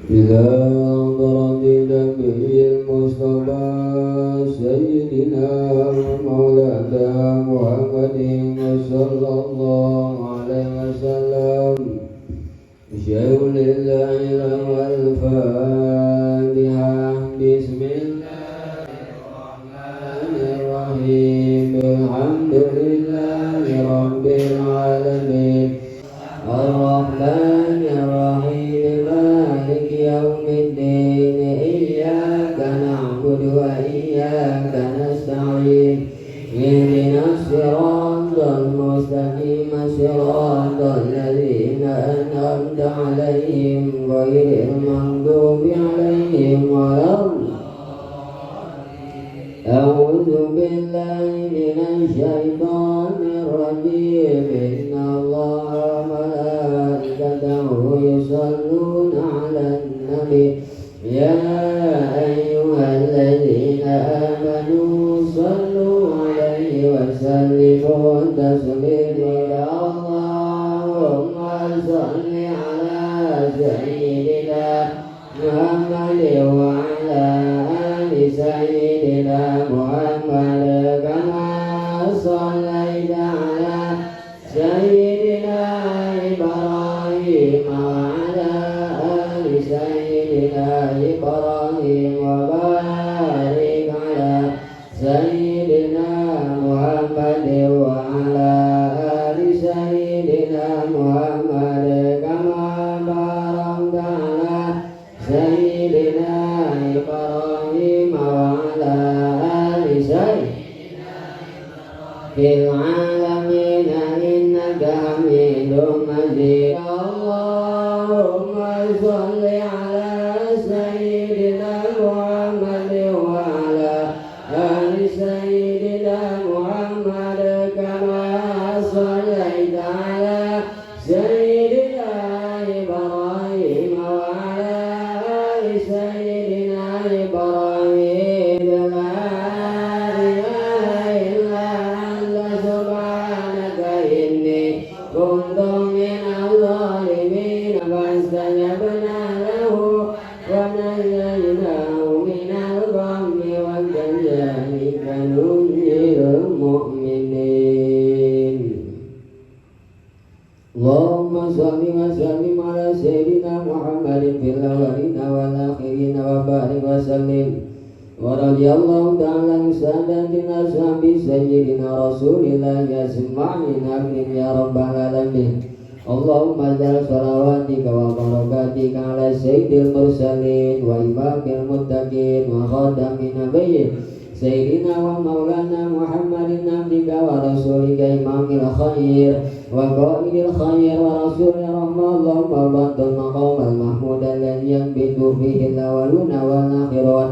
إلى حضرة النبي المصطفى سيدنا ومولانا محمد صلى الله عليه وسلم شيء لله والفاتحة. بسم الله الرحمن الرحيم. الحمد لله رب العالمين الرحمن الرحيم مالك يوم الدين. إياك نعبد وإياك نستعين. اهدنا الصراط المستقيم صراط الذين أنعمت عليهم غير المغضوب عليهم ولا الضالين. أعوذ بالله من الشيطان الرجيم. إن الله وملائكته يصلون على النبي يا أيها الذين آمنوا صلوا عليه وسلموا تسليما. اللهم صل على سيدنا محمد وعلى آل سيدنا محمد كما صليت على سيدنا إبراهيم وعلى آل سيدنا إبراهيم وبارك على سيدنا محمد وعلى آل سيدنا محمد كما باركت على سيدنا إبراهيم وعلى آل سيدنا في العالمين إنك حميد مجيد. اللهم صل على سيدنا محمد وعلى آل سيدنا محمد كما صليت على سيدنا إبراهيم وعلى آل سيدنا إبراهيم. لا إله إلا أنت سبحانك إني كنت من الظالمين. فاستجبنا له ونجيناه من الغم وكذلك ننجي المؤمنين. اللهم صل وسلم على سيدنا محمد في الأولين والآخرين وبارك وسلم. ورضي الله تعالى عن سادتنا أصحاب سيدنا رسول الله أجمعين آمين يا رب العالمين. اللهم اجعل صلواتك وبركاتك على سيد المرسلين وإمام المتقين وخاتم النبيين سيدنا ومولانا محمد عبدك ورسولك إمام الخير وقائد الخير ورسول الرحمة. اللهم بارك المقام المحمود الذي ينبت فيه الأولون والآخرون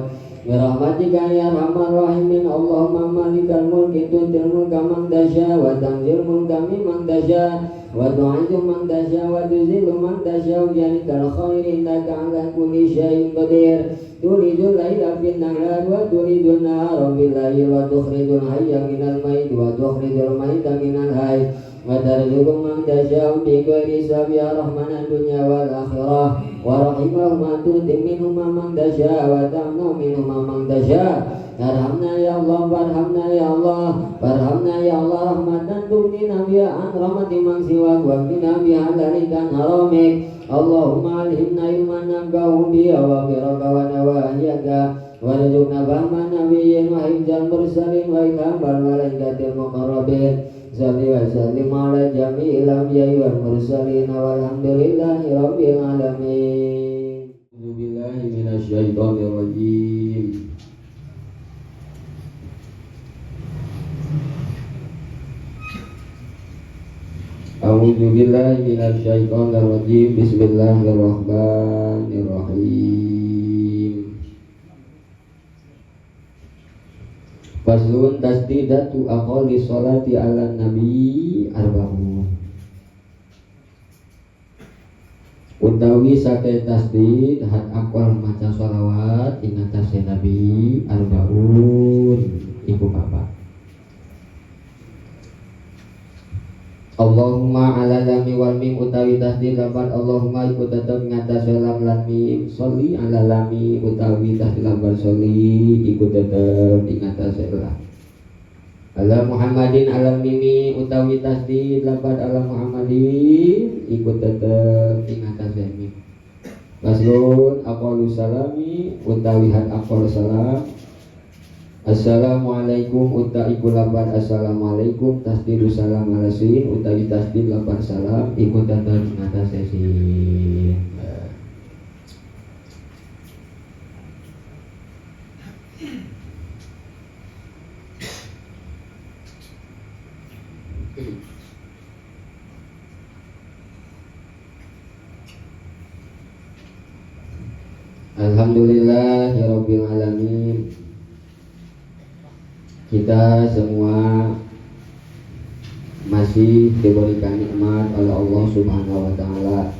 برحمتك يا أرحم الراحمين. اللهم مالك الملك تؤتي الملك من تشاء وتنزع الملك ممن تشاء وتعز من تشاء وتذل من تشاء بيدك الخير إنك على كل شيء قدير. تولج الليل في النهار وتولج النهار في الليل وتخرج الحي من الميت وتخرج الميت من الحي وترزق من تشاء بغير حساب يا رحمن الدنيا والآخرة. ورحمهما تؤتي منهما من تشاء وتمنع منهما من تشاء. ارحمنا يا الله وارحمنا يا الله وارحمنا يا الله رحمة تغنينا بها عن رحمة من سواك واغننا بها ذلك عن حرامك. اللهم علمنا علما ننفع به وغفرك ونواهيك وارزقنا فهم النبيين وحفظ المرسلين وإلهام الملائكة المقربين. صل وسلم على جميع الأنبياء والمرسلين والحمد لله رب العالمين. أعوذ بالله من الشيطان الرجيم. A'udzu billahi minasyaitonir rajim. Bismillahirrahmanirrahim. Faslun tasdidatu aqalli sholati ala nabi arba'un. Utawi sake tasdid had aqwal maca sholawat ing atase nabi arba'un iku papat. Allahumma ala lami wal mim utawi tasdid lapan Allahumma iku tetep ngatas lam lan mim sholli ala lami utawi tasdid lapan sholli iku tetep ing atas lam ala Muhammadin ala mimi utawi tasdid lapan ala Muhammadin iku tetep ing atas mim Faslun aqwalu salami utawi had aqwal salam Assalamualaikum iku lapan assalamualaikum tasdidu salam ala sin utawi tasdid lapan salam iku tetep ing atas sin. Alhamdulillahirabbil alamin. Kita semua masih diberikan nikmat oleh Allah Subhanahu wa taala.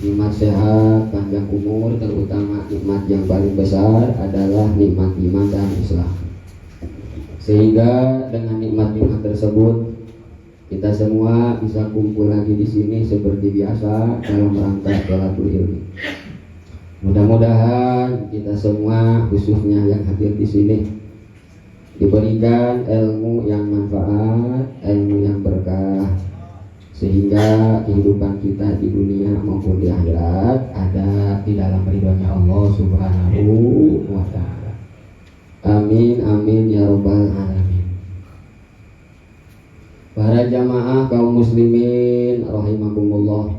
Nikmat sehat, panjang umur, terutama nikmat yang paling besar adalah nikmat iman dan Islam. Sehingga dengan nikmat-nikmat tersebut kita semua bisa kumpul lagi di sini seperti biasa dalam rangka thalathul ilmi. Mudah-mudahan kita semua khususnya yang hadir di sini diberikan ilmu yang manfaat, ilmu yang berkah, sehingga kehidupan kita di dunia maupun di akhirat ada di dalam ridhonya Allah Subhanahu wa ta'ala. Amin amin ya rabbal alamin. Para jamaah kaum muslimin rahimakumullah,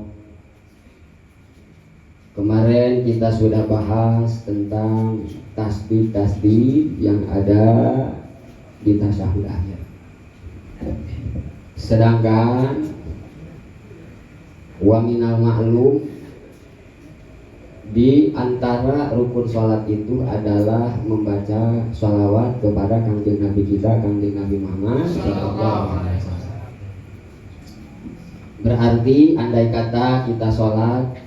kemarin kita sudah bahas tentang tasbih-tasbih yang ada di tasyahud akhir. Sedangkan wa minal ma'lum, di antara rukun sholat itu adalah membaca sholawat kepada kanjeng Nabi kita, kanjeng Nabi Muhammad sallallahu alaihi wasallam. Berarti andai kata kita sholat,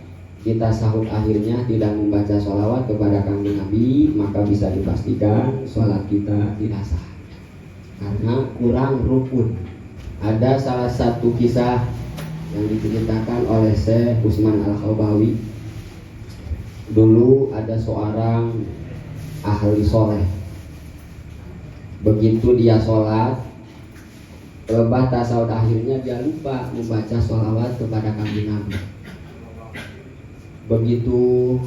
kita sahur akhirnya tidak membaca sholawat kepada kanjeng Nabi, maka bisa dipastikan sholat kita tidak sah, karena kurang rukun. Ada salah satu kisah yang diceritakan oleh Syekh Utsman Al-Khabawi. Dulu ada seorang ahli soleh, begitu dia sholat, lepas tasawuf akhirnya dia lupa membaca sholawat kepada kanjeng Nabi. Begitu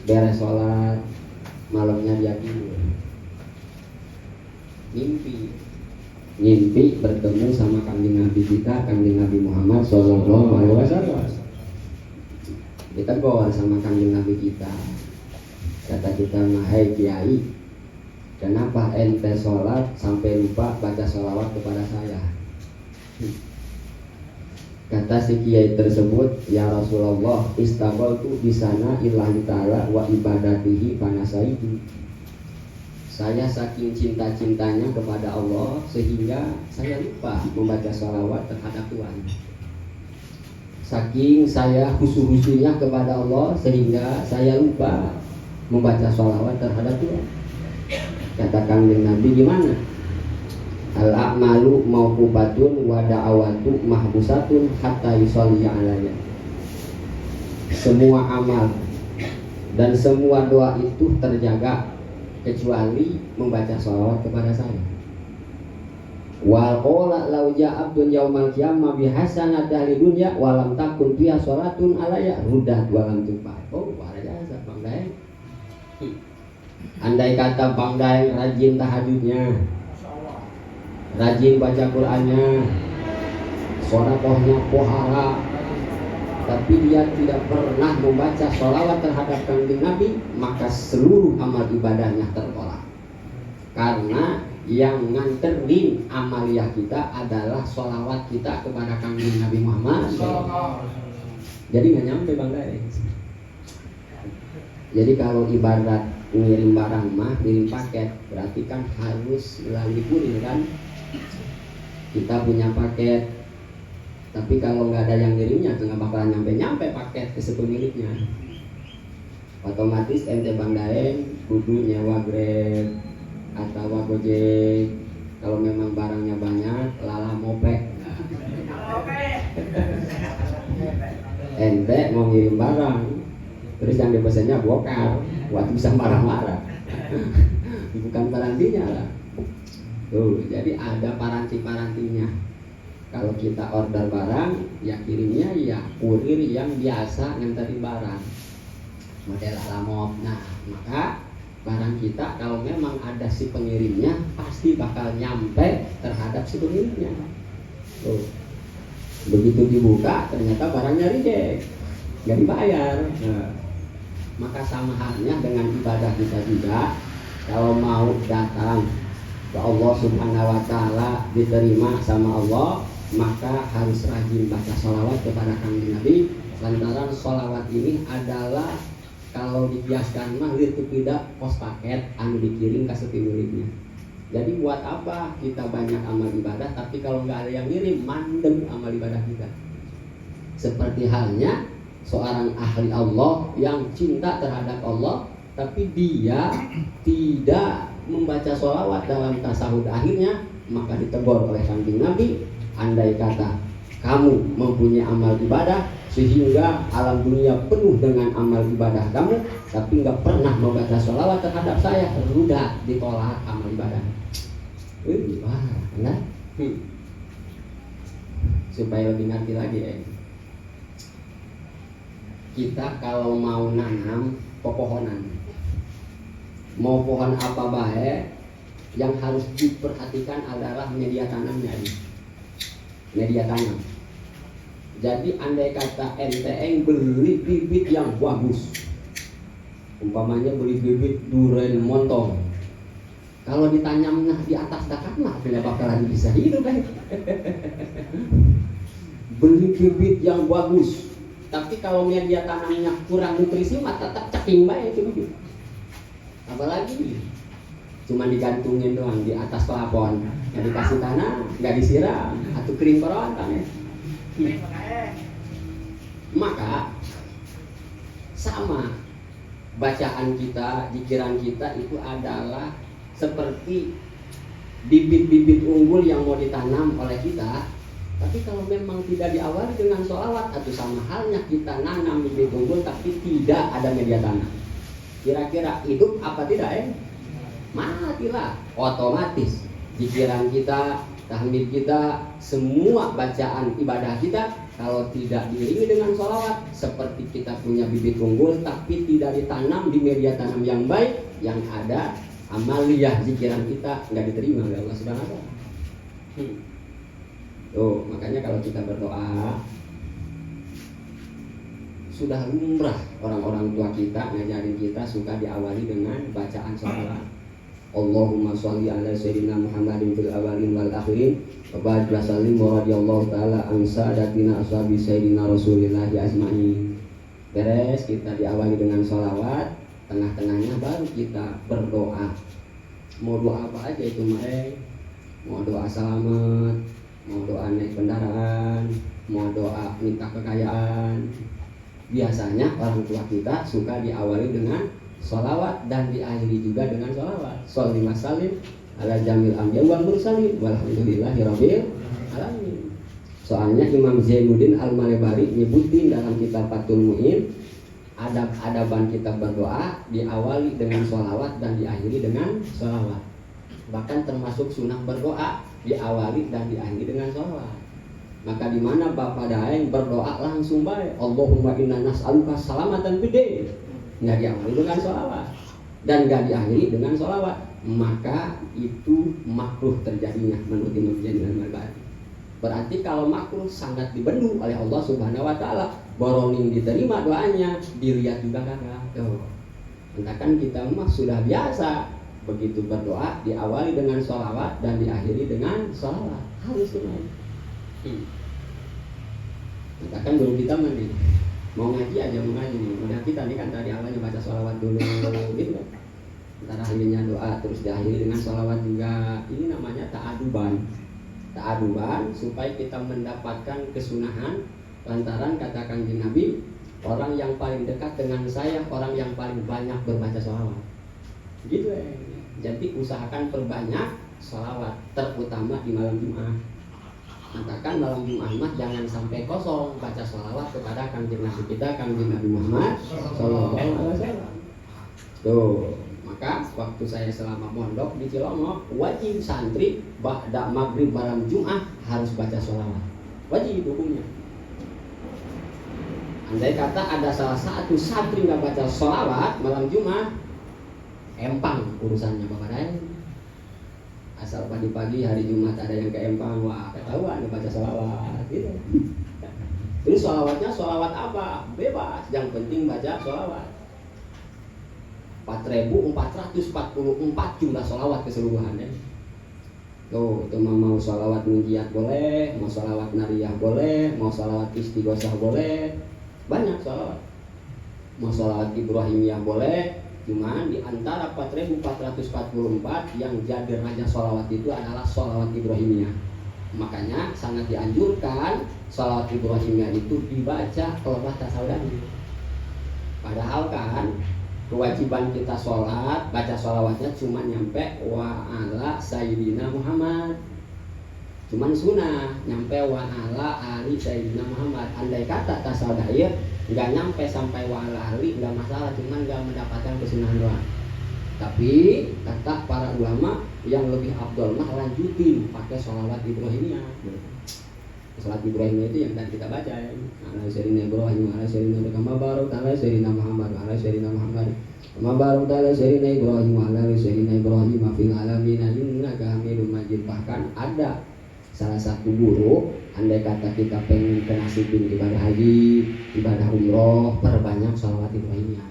beres sholat, malamnya dia tidur, ngimpi bertemu sama kanjeng Nabi kita, kanjeng Nabi Muhammad sallallahu alaihi wasallam. Ditegur sama kanjeng Nabi kita, kata kita, "Hai kiai, kenapa ente sholat sampai lupa baca sholawat kepada saya?" Kata si kiai tersebut, "Ya Rasulullah, istaghaltu di sana illahi ta'ala wa ibadatihi panasaitu." Saya saking cinta-cintanya kepada Allah sehingga saya lupa membaca sholawat terhadap Tuhan. Saking saya khusyuk-khusyuknya kepada Allah sehingga saya lupa membaca sholawat terhadap Tuhan. Kata kanjeng Nabi, gimana? Al-a'malu mauqubatun wa da'awatu mahbusatun hatta yusolli alaiya. Semua amal dan semua doa itu terjaga kecuali membaca sholawat kepada saya. Wal qala law ja'a abdun yaumal qiyamah bi hasanati dunya wa lam takun fiha sholatun alayya ruddat wa lam tuqbal. Oh, luar biasa Bang Daeng. Andai kata Bang Daeng rajin tahajudnya, rajin baca Qur'annya, sedekahnya pohara, tapi dia tidak pernah membaca sholawat terhadap kanjeng Nabi, maka seluruh amal ibadahnya tertolak. Karena yang nganterin amaliyah kita adalah sholawat kita kepada kanjeng Nabi Muhammad. Jadi nggak nyampe Bang Daeng. Jadi kalau ibarat ngirim barang mah, ngirim paket, berarti kan harus melalui kurir kan. Kita punya paket, tapi kalau nggak ada yang ngirimnya nggak bakalan nyampe paket ke pemiliknya. Otomatis ente Bang Daeng kudu nyewa Grab atau Gojek. Kalau memang barangnya banyak, lala mopek. Ente mau ngirim barang, terus yang dipesannya bokar, buat bisa marah-marah. Bukan parantinya lah. Tuh, jadi ada paranti-parantinya. Kalau kita order barang, ya kirimnya ya kurir yang biasa nganterin barang, model alamop. Nah, maka barang kita kalau memang ada si pengirimnya, pasti bakal nyampe terhadap si pengirimnya. Tuh, begitu dibuka ternyata barangnya reject, nggak dibayar. Nah, maka sama halnya dengan ibadah kita juga. Kalau mau datang ke Allah Subhanahu wa Ta'ala, diterima sama Allah, maka harus rajin baca sholawat kepada Kanjeng Nabi. Lantaran sholawat ini adalah kalau dibiaskan mah tidak pos paket anu dikirim ke sepemiliknya. Jadi buat apa kita banyak amal ibadah tapi kalau nggak ada yang ngirim, mandem amal ibadah kita. Seperti halnya seorang ahli Allah yang cinta terhadap Allah, tapi dia tidak membaca sholawat dalam tasahud akhirnya, maka ditegur oleh Kanjeng Nabi, andai kata kamu mempunyai amal ibadah sehingga alam dunia penuh dengan amal ibadah kamu, tapi nggak pernah membaca sholawat terhadap saya, udah ditolak amal ibadah. Wah, nah, supaya lebih ngerti lagi ya. Kita kalau mau nanam pepohonan, mau pohon apa baik, yang harus diperhatikan adalah media tanamnya ini. Media tanam. Jadi andai kata ente beli bibit yang bagus, umpamanya beli bibit duren montong, kalau ditanamnya di atas dakat mah tidak bakalan bisa hidup kan. Beli bibit yang bagus, tapi kalau media tanamnya kurang nutrisi mah tetap ceking baik itu bibit. Apalagi cuma digantungin doang di atas plafon, nggak dikasih tanah, nggak disiram, atau kering perawatan ya. Maka sama bacaan kita, pikiran kita itu adalah seperti bibit-bibit unggul yang mau ditanam oleh kita. Tapi kalau memang tidak diawali dengan sholawat, atau sama halnya kita nanam bibit unggul tapi tidak ada media tanam, kira-kira hidup apa tidak ya? Matilah otomatis. Pikiran kita, tahmid kita, semua bacaan ibadah kita kalau tidak diiringi dengan sholawat, seperti kita punya bibit unggul tapi tidak ditanam di media tanam yang baik, yang ada amaliyah pikiran kita nggak diterima oleh Allah Subhanahu wa Ta'ala. Tuh, makanya kalau kita berdoa, sudah lumrah orang-orang tua kita ngajarin kita suka diawali dengan bacaan sholawat. Allahumma sholli ala sayyidina Muhammadin fil awwalin wal akhirin wa barik wa sallim wa radhiyallahu taala an sadatina ashabi sayyidina Rasulillah ajmain. Beres kita diawali dengan sholawat, tengah-tengahnya baru kita berdoa. Mau doa apa aja itu mau doa selamat, mau doa naik kendaraan, mau doa minta kekayaan. Biasanya orang tua kita suka diawali dengan sholawat dan diakhiri juga dengan sholawat. Sholli wa sallim ala jamil anbiya wal mursalin walhamdulillahi rabbil alamin. Soalnya Imam Zainuddin Al-Malebari nyebutin dalam kitab Fathul Mu'in, adab-adaban kita berdoa diawali dengan sholawat dan diakhiri dengan sholawat. Bahkan termasuk sunnah berdoa diawali dan diakhiri dengan sholawat. Maka di mana Bapak Daeng berdoa langsung baik, Allahumma inna nas'aluka salamatan fid, nggak diawali dengan sholawat dan nggak diakhiri dengan sholawat, maka itu makruh terjadinya menurut Imam Zainuddin Al-Malebari. Berarti kalau makruh sangat dibendung oleh Allah Subhanahu wa Ta'ala, boroning diterima doanya, dilihat juga kakak. Entahkan kita mah sudah biasa begitu berdoa diawali dengan sholawat dan diakhiri dengan sholawat, harus tunai. Entahkan belum kita mandi, mau ngaji aja mau ngaji nih, udah kita nih kan tadi awalnya baca sholawat dulu gitu kan, ntar akhirnya doa terus diakhiri dengan sholawat juga. Ini namanya ta'aduban supaya kita mendapatkan kesunahan. Lantaran kata Kanjeng Nabi, orang yang paling dekat dengan saya orang yang paling banyak berbaca sholawat gitu ya. Jadi usahakan perbanyak sholawat, terutama di malam Jumat. Katakan malam Jumat mah jangan sampai kosong baca sholawat kepada kanjeng Nabi kita, kanjeng Nabi Muhammad Sallallahu Alaihi Wasallam. Tuh, maka waktu saya selama mondok di Cilongok, wajib santri ba'da maghrib malam Jumat harus baca sholawat. Wajib hukumnya. Andai kata ada salah satu santri nggak baca sholawat malam Jumat, empang urusannya Bapak Dai. Asal pagi-pagi hari Jumat ada yang ke empang, wah ketahuan baca sholawat gitu. Terus sholawatnya sholawat apa? Bebas, yang penting baca sholawat. 4.444 jumlah sholawat keseluruhannya. Tuh, itu mau sholawat munjiat boleh, mau sholawat nariyah boleh, mau sholawat istighosah boleh, banyak sholawat. Mau sholawat Ibrahimiyah boleh. Cuman di antara 4.444 yang jadi raja sholawat itu adalah sholawat Ibrahimiyah. Makanya sangat dianjurkan sholawat Ibrahimiyah itu dibaca lepas tasawuf. Padahal kan kewajiban kita sholat, baca sholawatnya cuma nyampe wa ala sayyidina Muhammad. Cuman sunnah nyampe wa ala ali sayyidina Muhammad. Andai kata tasawuf nggak nyampe sampai wa ala ali nggak masalah, cuman nggak mendapatkan kesunahan doang. Tapi kata para ulama yang lebih afdol mah lanjutin pakai sholawat Ibrahimiyah. Sholawat Ibrahimiyah itu yang tadi kita baca ya. Ala sayyidina Ibrahim, ala sayyidina kama barak ala sayyidina Muhammad, ala sayyidina Muhammad. Kama barak ala sayyidina Ibrahim, ala sayyidina Ibrahim fil alamin innaka Hamidum Majid. Bahkan ada salah satu guru, andai kata kita pengen kenasibin ibadah haji, ibadah umroh, perbanyak sholawat Ibrahimiyah.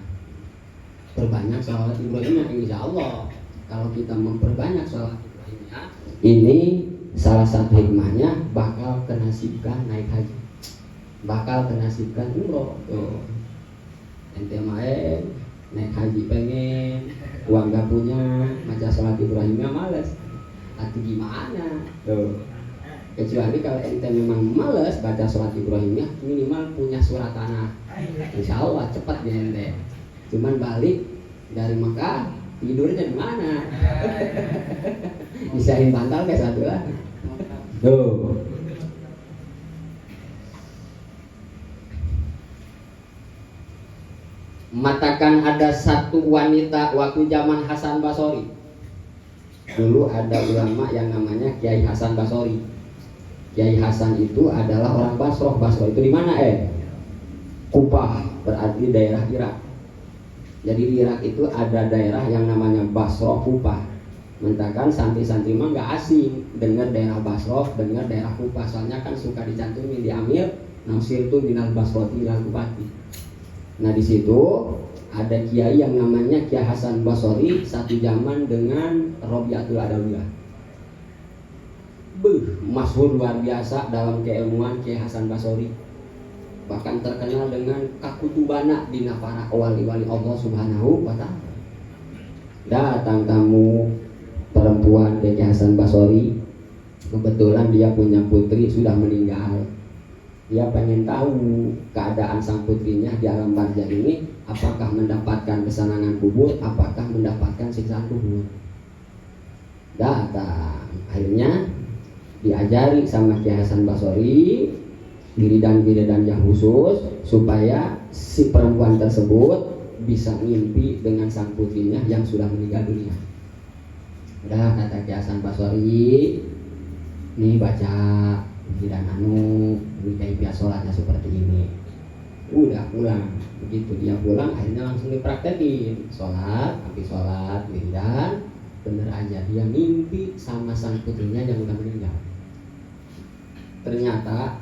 Perbanyak sholawat Ibrahimiyah, insya Allah. Kalau kita memperbanyak sholawat Ibrahimiyah, ini salah satu hikmahnya bakal kenasibkan naik haji, bakal kenasibkan umroh. Tuh, ente main naik haji pengen, uang gak punya, baca sholawat Ibrahimiyah males, atau gimana? Tuh. Kecuali kalau ente memang males baca sholat Ibrahimiyah, minimal punya surat tanah, insya Allah cepat ya ente. Cuman balik dari Mekah tidurnya di mana? Bisain bantal kayak satu lah. Tuh. Matakan ada satu wanita waktu zaman Hasan Basori. Dulu ada ulama yang namanya Kiai Hasan Basori. Kiai Hasan itu adalah orang Basroh. Basroh itu di mana? Kupah, berarti daerah Irak. Jadi di Irak itu ada daerah yang namanya Basroh, Kupah. Mentakan santri-santri mah nggak asing dengar daerah Basroh, dengar daerah Kupah. Soalnya kan suka dicantumin di Amir, Nasir tuh minal Basroti minal Kupati. Nah di situ ada kiai yang namanya Kiai Hasan Basori satu zaman dengan Robiatul Adawiyah. Masyhur luar biasa dalam keilmuan Kiai Hasan Basori. Bahkan terkenal dengan kakutubana di para wali-wali Allah Subhanahu wa Ta'ala. Datang tamu perempuan Kiai Hasan Basori. Kebetulan dia punya putri sudah meninggal. Dia pengen tahu keadaan sang putrinya di alam barzah ini, apakah mendapatkan kesenangan kubur, apakah mendapatkan siksaan kubur. Datang, akhirnya diajari sama Kiai Hasan Basori wiridan-wiridan yang khusus supaya si perempuan tersebut bisa ngimpi dengan sang putrinya yang sudah meninggal dunia. Udah kata Kiai Hasan Basori, nih baca wiridan ini kayak sholatnya seperti ini. Udah pulang, begitu dia pulang akhirnya langsung dipraktekin sholat, habis sholat wiridan bener aja dia mimpi sama sang putrinya yang udah meninggal. Ternyata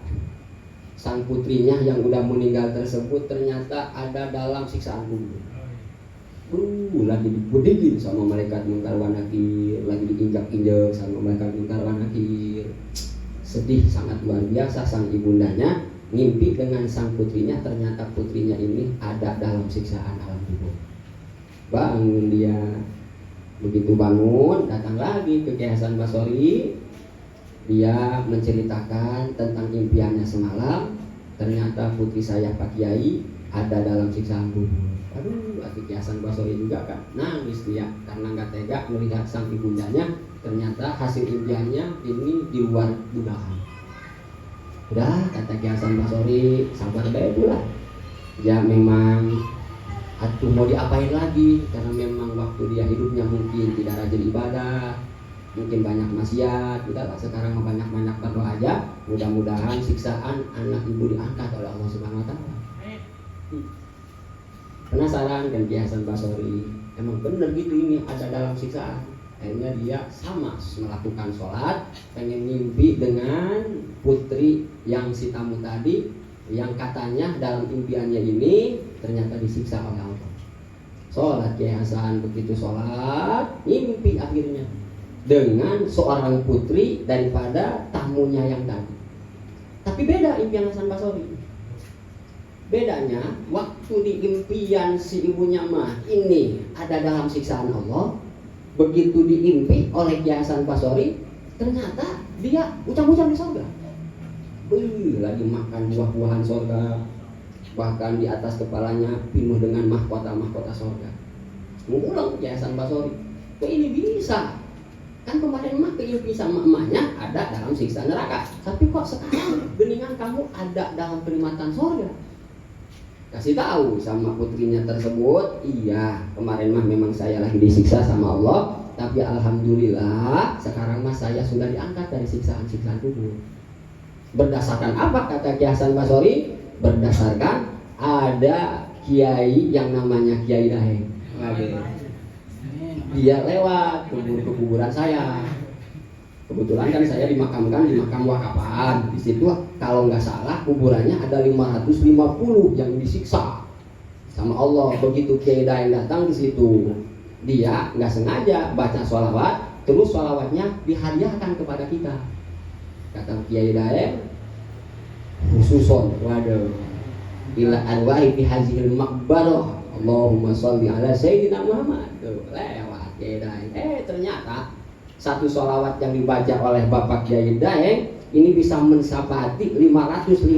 sang putrinya yang udah meninggal tersebut ternyata ada dalam siksaan kubur. Lagi dibudingin sama malaikat munkar wa nakir, lagi diinjak-injak sama malaikat munkar wa nakir. Sedih sangat luar biasa sang ibundanya ngimpi dengan sang putrinya, ternyata putrinya ini ada dalam siksaan alam kubur. Bangun dia, begitu bangun datang lagi ke Kiai Hasan Basori. Dia menceritakan tentang impiannya semalam. Ternyata putri saya Pak Kiai ada dalam siksaan kubur. Aduh, Kiai Hasan Basori juga kan nangis dia karena nggak tega melihat sang ibundanya. Ternyata hasil impiannya ini di luar dugaan. Udah, kata Ki Hasan Basori, sabar baik lah. Ya memang atuh mau diapain lagi, karena memang waktu dia hidupnya mungkin tidak rajin ibadah, mungkin banyak maksiat. Udahlah sekarang banyak-banyak berdoa aja, mudah-mudahan siksaan anak ibu diangkat oleh Allah Subhanahu wa taala. Penasaran kan Ki Hasan Basori, emang bener gitu ini ada dalam siksaan. Akhirnya dia sama melakukan sholat, pengen mimpi dengan putri yang si tamu tadi, yang katanya dalam impiannya ini ternyata disiksa oleh Allah. Sholat Ki Hasan, begitu sholat, mimpi akhirnya dengan seorang putri daripada tamunya yang tadi. Tapi beda impian Hasan Basori. Bedanya waktu di impian si ibunya mah ini ada dalam siksaan Allah. Begitu diimpi oleh Ki Hasan Basori, ternyata dia ucap-ucap di surga. Lagi makan buah-buahan surga, bahkan di atas kepalanya penuh dengan mahkota-mahkota surga. Ngulang Ki Hasan Basori, kok ini bisa? Kan kemarin mah keimpi sama emaknya ada dalam siksa neraka, tapi kok sekarang geningan kamu ada dalam kenikmatan surga? Kasih tahu sama putrinya tersebut, iya kemarin mah memang saya lagi disiksa sama Allah, tapi alhamdulillah sekarang mah saya sudah diangkat dari siksaan-siksaan kubur. Berdasarkan apa kata Ki Hasan Basori? Berdasarkan ada kiai yang namanya Kiai Daeng. Dia lewat ke kuburan saya. Kebetulan kan saya dimakamkan di makam wakapan. Di situ kalau nggak salah kuburannya ada 550 yang disiksa sama Allah. Begitu Kiai Daeng datang di situ, dia nggak sengaja baca sholawat, terus sholawatnya dihadiahkan kepada kita. Kata Kiai Daeng, khususon, waduh, ila arwahi fi hazil makbaroh, Allahumma sholli ala sayyidina Muhammad. Tuh, lewat Kiai Daeng. Ternyata satu sholawat yang dibaca oleh Bapak Kiai Daeng ini bisa mensabati 550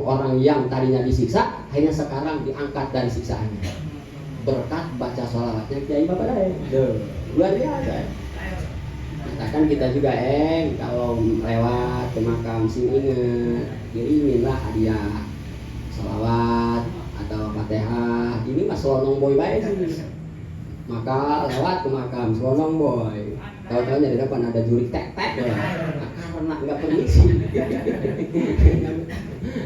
orang yang tadinya disiksa, hanya sekarang diangkat dari siksaannya berkat baca sholawatnya Kiai Bapak Daeng. Luar biasa. Katakan kita juga kalau lewat ke makam sini inget kiriminlah hadiah sholawat atau Fatihah. Ini mah selonong boy baik sih. Maka lewat ke makam selonong boy, tahu-tahu di depan ada jurik tek-tek ya. Karena nggak permisi.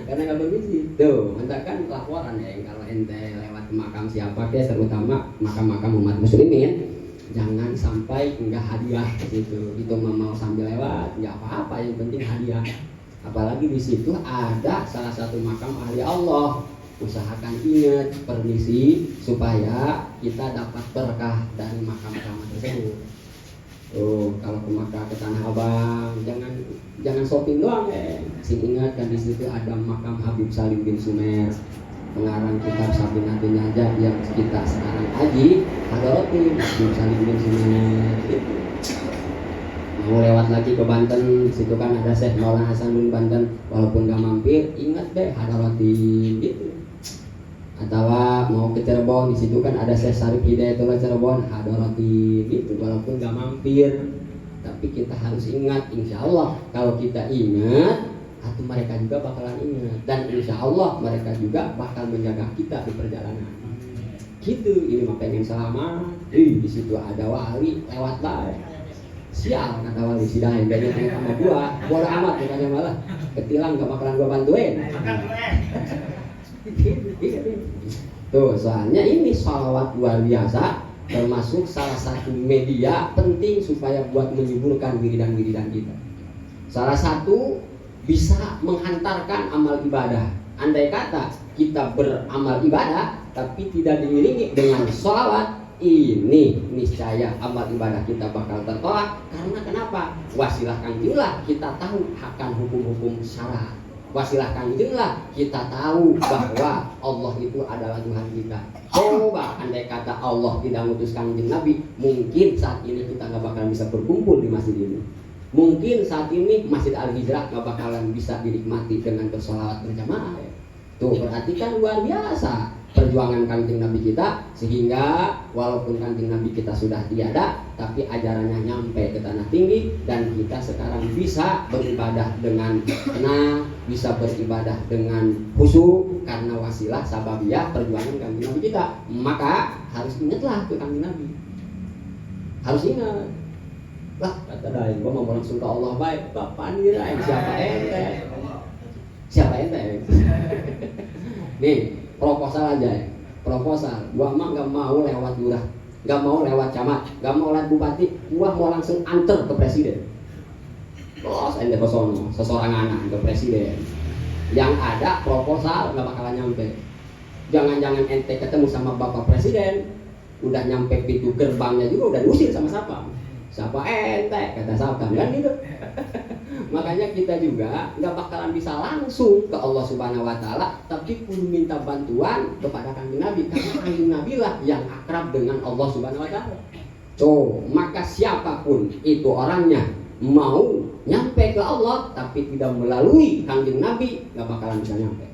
Karena nggak permisi. Tuh, mentakan laporan kalau ente lewat ke makam siapa terutama makam-makam umat muslimin, jangan sampai enggak hadiah gitu. Itu mau sambil lewat, nggak apa-apa, yang penting hadiah. Apalagi di situ ada salah satu makam ahli Allah. Usahakan ingat permisi supaya kita dapat berkah dari makam-makam tersebut. Kalau ke Makkah, ke Tanah Abang, jangan shopping doang Sing ingat kan di situ ada makam Habib Salim bin Sumer, pengarang kitab Sabinatul Najah yang kita sekarang haji hadrotin Habib Salim bin Sumer. Mau lewat lagi ke Banten, situ kan ada Syekh Maulana Hasanuddin Banten, walaupun gak mampir, ingat deh hadrotin gitu. Atau mau ke Cirebon, di situ kan ada Syekh Syarif Hidayatullah Cirebon, hadrotin gitu, walaupun gak mampir, tapi kita harus ingat. Insya Allah kalau kita ingat, atau mereka juga bakalan ingat, dan insya Allah mereka juga bakal menjaga kita di perjalanan. Gitu, ini mah pengen selamat, di situ ada wali lewat baik. Sial kata wali si Daeng, dari yang sama gua, bola amat bukannya malah ketilang gak bakalan gua bantuin. Tuh, soalnya ini sholawat luar biasa, termasuk salah satu media penting supaya buat menyuburkan wiridan-wiridan kita. Salah satu bisa menghantarkan amal ibadah. Andai kata kita beramal ibadah tapi tidak diiringi dengan sholawat, ini niscaya amal ibadah kita bakal tertolak. Karena kenapa? Wasilah kanjenglah kita tahu akan hukum-hukum syara. Wasilah kanjenglah kita tahu bahwa Allah itu adalah Tuhan kita. Coba andai kata Allah tidak mengutus kanjeng Nabi, mungkin saat ini kita nggak bakalan bisa berkumpul di masjid ini. Mungkin saat ini Masjid Al-Hijrah nggak bakalan bisa dinikmati dengan bersolawat berjamaah. Tuh berarti kan luar biasa. perjuangan kanjeng Nabi kita, sehingga walaupun kanjeng Nabi kita sudah tiada, tapi ajarannya nyampe ke tanah tinggi dan kita sekarang bisa beribadah dengan tenang, bisa beribadah dengan khusyuk karena wasilah sababiyah perjuangan kanjeng Nabi kita. Maka harus ingatlah ke kanjeng Nabi, harus ingat. Lah kata lain, gua mau langsung ke Allah baik, bapak nih siapa ente? Siapa ente? Nih proposal aja ya, proposal. Gua mah gak mau lewat lurah, gak mau lewat camat, gak mau lewat bupati, gua mau langsung anter ke presiden. Terus ente ke sono, sesorangan ke presiden. Yang ada proposal gak bakalan nyampe. Jangan-jangan ente ketemu sama bapak presiden, udah nyampe pintu gerbangnya juga udah diusir sama siapa? Siapa ente? Kata Sapam kan gitu. Makanya kita juga nggak bakalan bisa langsung ke Allah Subhanahu Wa Taala, tapi kudu minta bantuan kepada kanjeng Nabi, karena kanjeng Nabi lah yang akrab dengan Allah Subhanahu Wa Taala. Maka siapapun itu orangnya mau nyampe ke Allah tapi tidak melalui kanjeng Nabi, nggak bakalan bisa nyampe.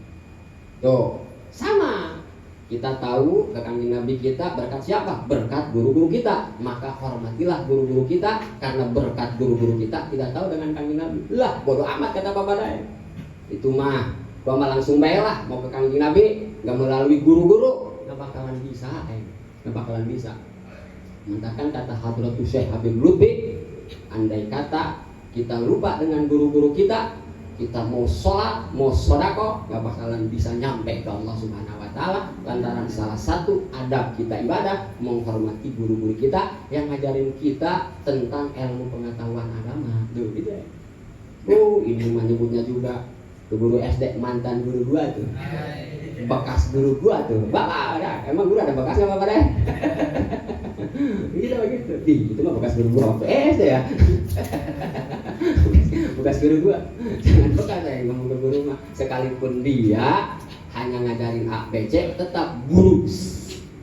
Sama. Kita tahu ke kanjeng Nabi kita berkat siapa? Berkat guru-guru kita. Maka hormatilah guru-guru kita, karena berkat guru-guru kita tahu dengan kanjeng Nabi. Lah bodoh amat kata Bapak Dai. Itu mah gua mah langsung bae lah mau ke kanjeng Nabi, enggak melalui guru-guru, enggak bakalan bisa, enggak bakalan bisa. Mentakan kata Hadratus Syekh Habib Lutfi, andai kata kita lupa dengan guru-guru kita mau sholat, mau sodako, gak bakalan bisa nyampe ke Allah Subhanahu Wa Taala. Lantaran salah satu adab kita ibadah menghormati guru-guru kita yang ngajarin kita tentang ilmu pengetahuan agama. Tuh gitu ya. Ini menyebutnya juga guru SD, mantan guru gua tuh, bekas guru gua tuh. Bapak ada, emang guru ada bekasnya Bapak deh? Gitu. Itu mah bekas guru gua waktu SD ya. Bekas guru gua, jangan bekas ya ngomong ke guru mah. Sekalipun dia hanya ngajarin A, B, C, tetap guru.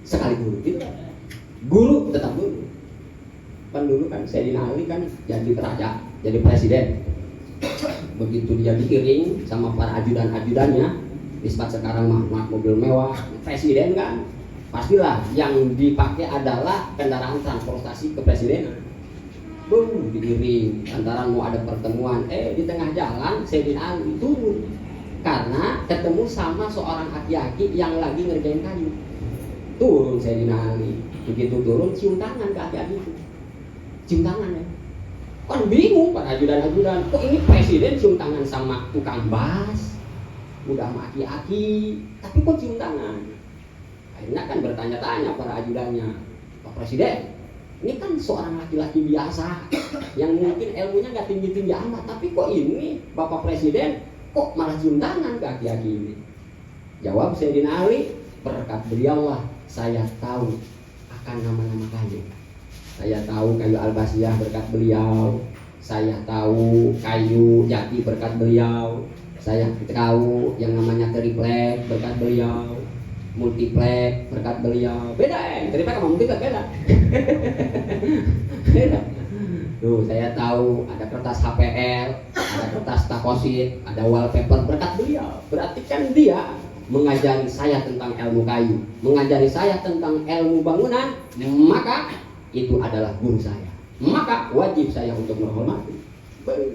Sekali guru gitu. Guru tetap guru. Kan dulu kan Sayyidina Ali kan jadi raja, jadi presiden. Begitu dia diiring sama para ajudan-ajudannya, isbat sekarang mah mobil mewah, presiden kan, pastilah yang dipakai adalah kendaraan transportasi kepresidenan. Diiring lantaran mau ada pertemuan, di tengah jalan Sayyidina Ali turun karena ketemu sama seorang aki-aki yang lagi ngerjain kayu. Turun Sayyidina Ali, begitu turun cium tangan ke aki-aki itu, cium tangan ya. Kan bingung para ajudan-ajudan, kok ini presiden cium tangan sama tukang bas, udah sama aki-aki, tapi kok cium tangan? Akhirnya kan bertanya-tanya para ajudannya, Pak Presiden, ini kan seorang laki-laki biasa yang mungkin ilmunya nggak tinggi-tinggi amat, tapi kok ini Bapak Presiden kok malah cium tangan ke aki-aki ini? Jawab Sayyidina Ali, berkat beliau lah saya tahu akan nama-nama kayu. Saya tahu kayu albasiyah berkat beliau, saya tahu kayu jati berkat beliau, saya tahu yang namanya triplek berkat beliau, multiplex berkat beliau. Beda triplek sama multiplex beda. Beda. Tuh saya tahu ada kertas HPL, ada kertas takosit, ada wallpaper berkat beliau. Berarti kan dia mengajari saya tentang ilmu kayu, mengajari saya tentang ilmu bangunan, maka itu adalah guru saya. Maka wajib saya untuk menghormati.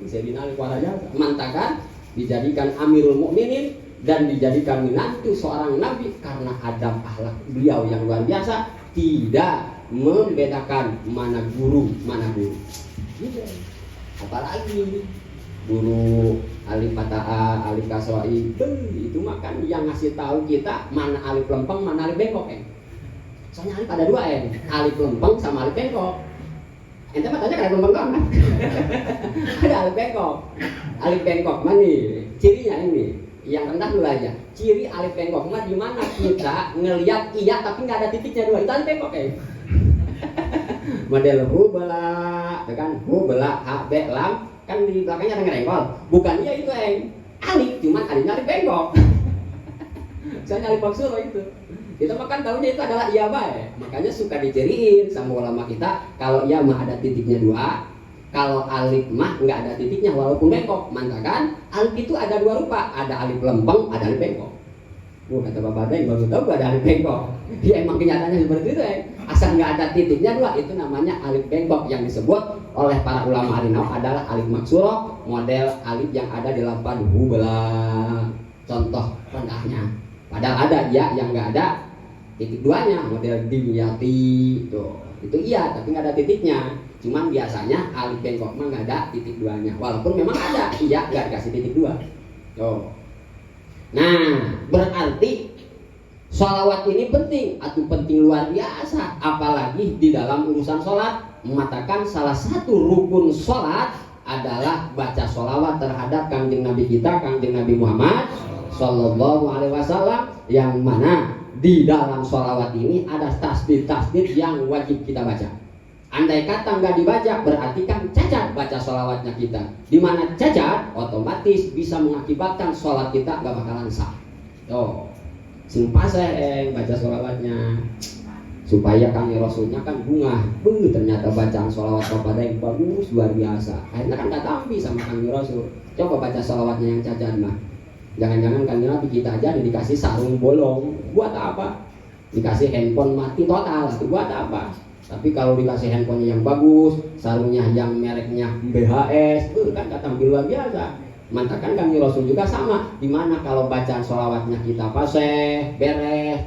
Sayyidina Ali Qaraja mantakan dijadikan Amirul Mukminin dan dijadikan menantu seorang nabi karena adab akhlak beliau yang luar biasa, tidak membedakan mana guru mana guru. Apalagi guru alif fathah, alif kaswai, itu makan yang ngasih tahu kita mana alif lempeng, mana alif bengkok. Soalnya alif ada dua alif lempeng sama alif bengkok. Ente mah tanya kan alif lempeng kan? Ada alif bengkok. Alif bengkok mana cirinya ini? Yang rendah dulu aja. Ciri alif bengkok mah di mana kita ngelihat iya tapi nggak ada titiknya dua. Itu alif bengkok Model hubela, kan hubela h b lam kan di belakangnya ada ngerengkol. Bukan iya itu alif, cuma alifnya alif bengkok. Soalnya alif maksuro itu. Kita makan tahunya itu adalah iya bae. Makanya suka diciriin sama ulama kita kalau iya mah ada titiknya dua, kalau alif mah nggak ada titiknya walaupun bengkok. Mantakan alif itu ada dua rupa, ada alif lempeng, ada alif bengkok. Kata Bapak Deng baru tahu ada alif bengkok. Ya emang kenyataannya seperti itu ya. Asal nggak ada titiknya dua, itu namanya alif bengkok yang disebut oleh para ulama alif nahwu adalah alif maksurah, model alif yang ada di lafaz hubla. Contoh rendahnya. Padahal ada ya yang nggak ada titik duanya, model dimyati tuh. Itu iya, tapi nggak ada titiknya. Cuman biasanya alif bengkok mah nggak ada titik duanya. Walaupun memang ada, iya nggak dikasih titik dua. Tuh. Nah, berarti sholawat ini penting atau penting luar biasa, apalagi di dalam urusan sholat. Mengatakan salah satu rukun sholat adalah baca sholawat terhadap kanjeng Nabi kita, kanjeng Nabi Muhammad Sallallahu Alaihi Wasallam, yang mana di dalam sholawat ini ada tasbih-tasbih yang wajib kita baca. Andai kata nggak dibaca, berarti kan cacat baca sholawatnya kita. Dimana cacat, otomatis bisa mengakibatkan sholat kita nggak bakalan sah. Tuh, simpaseng baca sholawatnya supaya kami Rasulnya kan bunga. Ternyata bacaan sholawat kepada yang bagus luar biasa. Akhirnya kan nggak tampi sama kami Rasul. Coba baca sholawatnya yang cacat mah. Jangan-jangan kami Nabi kita aja dikasih sarung bolong, buat apa? Dikasih handphone mati total, buat apa? Tapi kalau dikasih handphonenya yang bagus, sarungnya yang mereknya BHS, kan tampil luar biasa. Mantakan kami Rasul juga sama. Dimana kalau bacaan sholawatnya kita fasih, beres,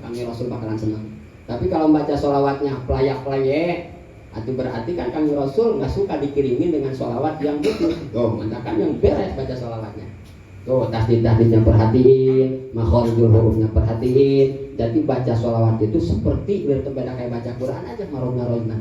kami Rasul bakalan senang. Tapi kalau baca sholawatnya pelayak-pelayak, itu berarti kan kami Rasul nggak suka dikirimin dengan sholawat yang bagus. Mantakan yang beres baca sholawatnya. Tasdid-tasdidnya perhatiin, makhorijul hurufnya perhatiin. Jadi baca sholawat itu seperti berbeda kayak baca Quran aja, marona.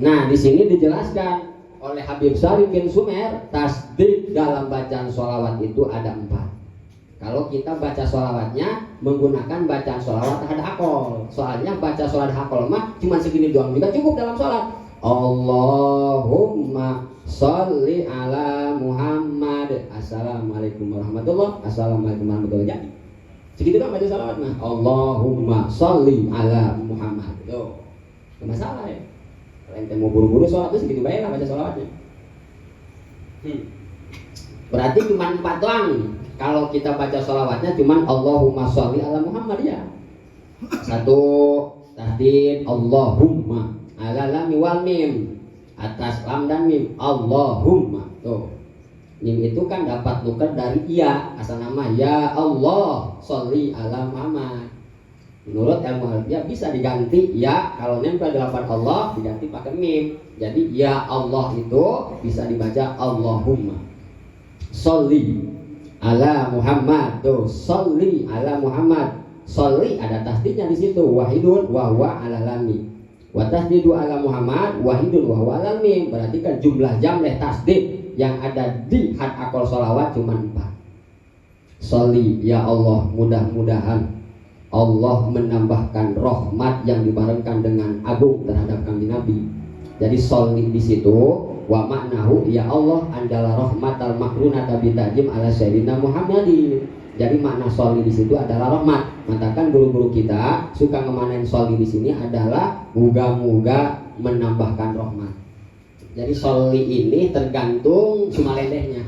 Nah, di sini dijelaskan oleh Habib Syarif bin Sumer, tasdid dalam bacaan sholawat itu ada 4. Kalau kita baca sholawatnya menggunakan bacaan sholawat had akol. Soalnya baca sholawat hakol mah cuma segini doang juga cukup dalam sholat. Allahumma sholli ala Muhammad. Assalamualaikum warahmatullahi wabarakatuh. Assalamualaikum warahmatullahi wabarakatuh. Segitu kan baca salawat mah. Allahumma sholli ala Muhammad. Tuh. Enggak masalah ya. Kalau ente mau buru-buru sholat tuh segitu baik lah baca sholawatnya. Berarti cuma 4 doang. Kalau kita baca sholawatnya cuma Allahumma sholli ala Muhammad ya. 1 tahdid Allahumma ala lam wal mim. Atas lam dan mim Allahumma. Tuh. Mim itu kan dapat tukar dari iya, asal nama ya Allah sholli ala Muhammad. Menurut ilmu Arabia bisa diganti ya, kalau nempel di lafaz Allah diganti pakai mim. Jadi ya Allah itu bisa dibaca Allahumma sholli ala Muhammad. Tuh, sholli ala Muhammad. Sholli ada tasdidnya di situ, wahidun wa huwa ala lam. Wa tasdidu ala Muhammad wahidun wa huwa ala mim. Berarti kan jumlah jamleh tasdid yang ada di had akol sholawat cuma 4. Sholli ya Allah, mudah-mudahan Allah menambahkan rahmat yang dibarengkan dengan agung terhadap kami Nabi. Jadi sholli di situ wa maknahu ya Allah andalah rahmatal makrunata bitajim ala sayyidina Muhammadin. Jadi makna sholli di situ adalah rahmat. Matakan guru-guru kita suka ngemanain sholli di sini adalah moga-moga menambahkan rahmat. Jadi sholli ini tergantung sumalendehnya,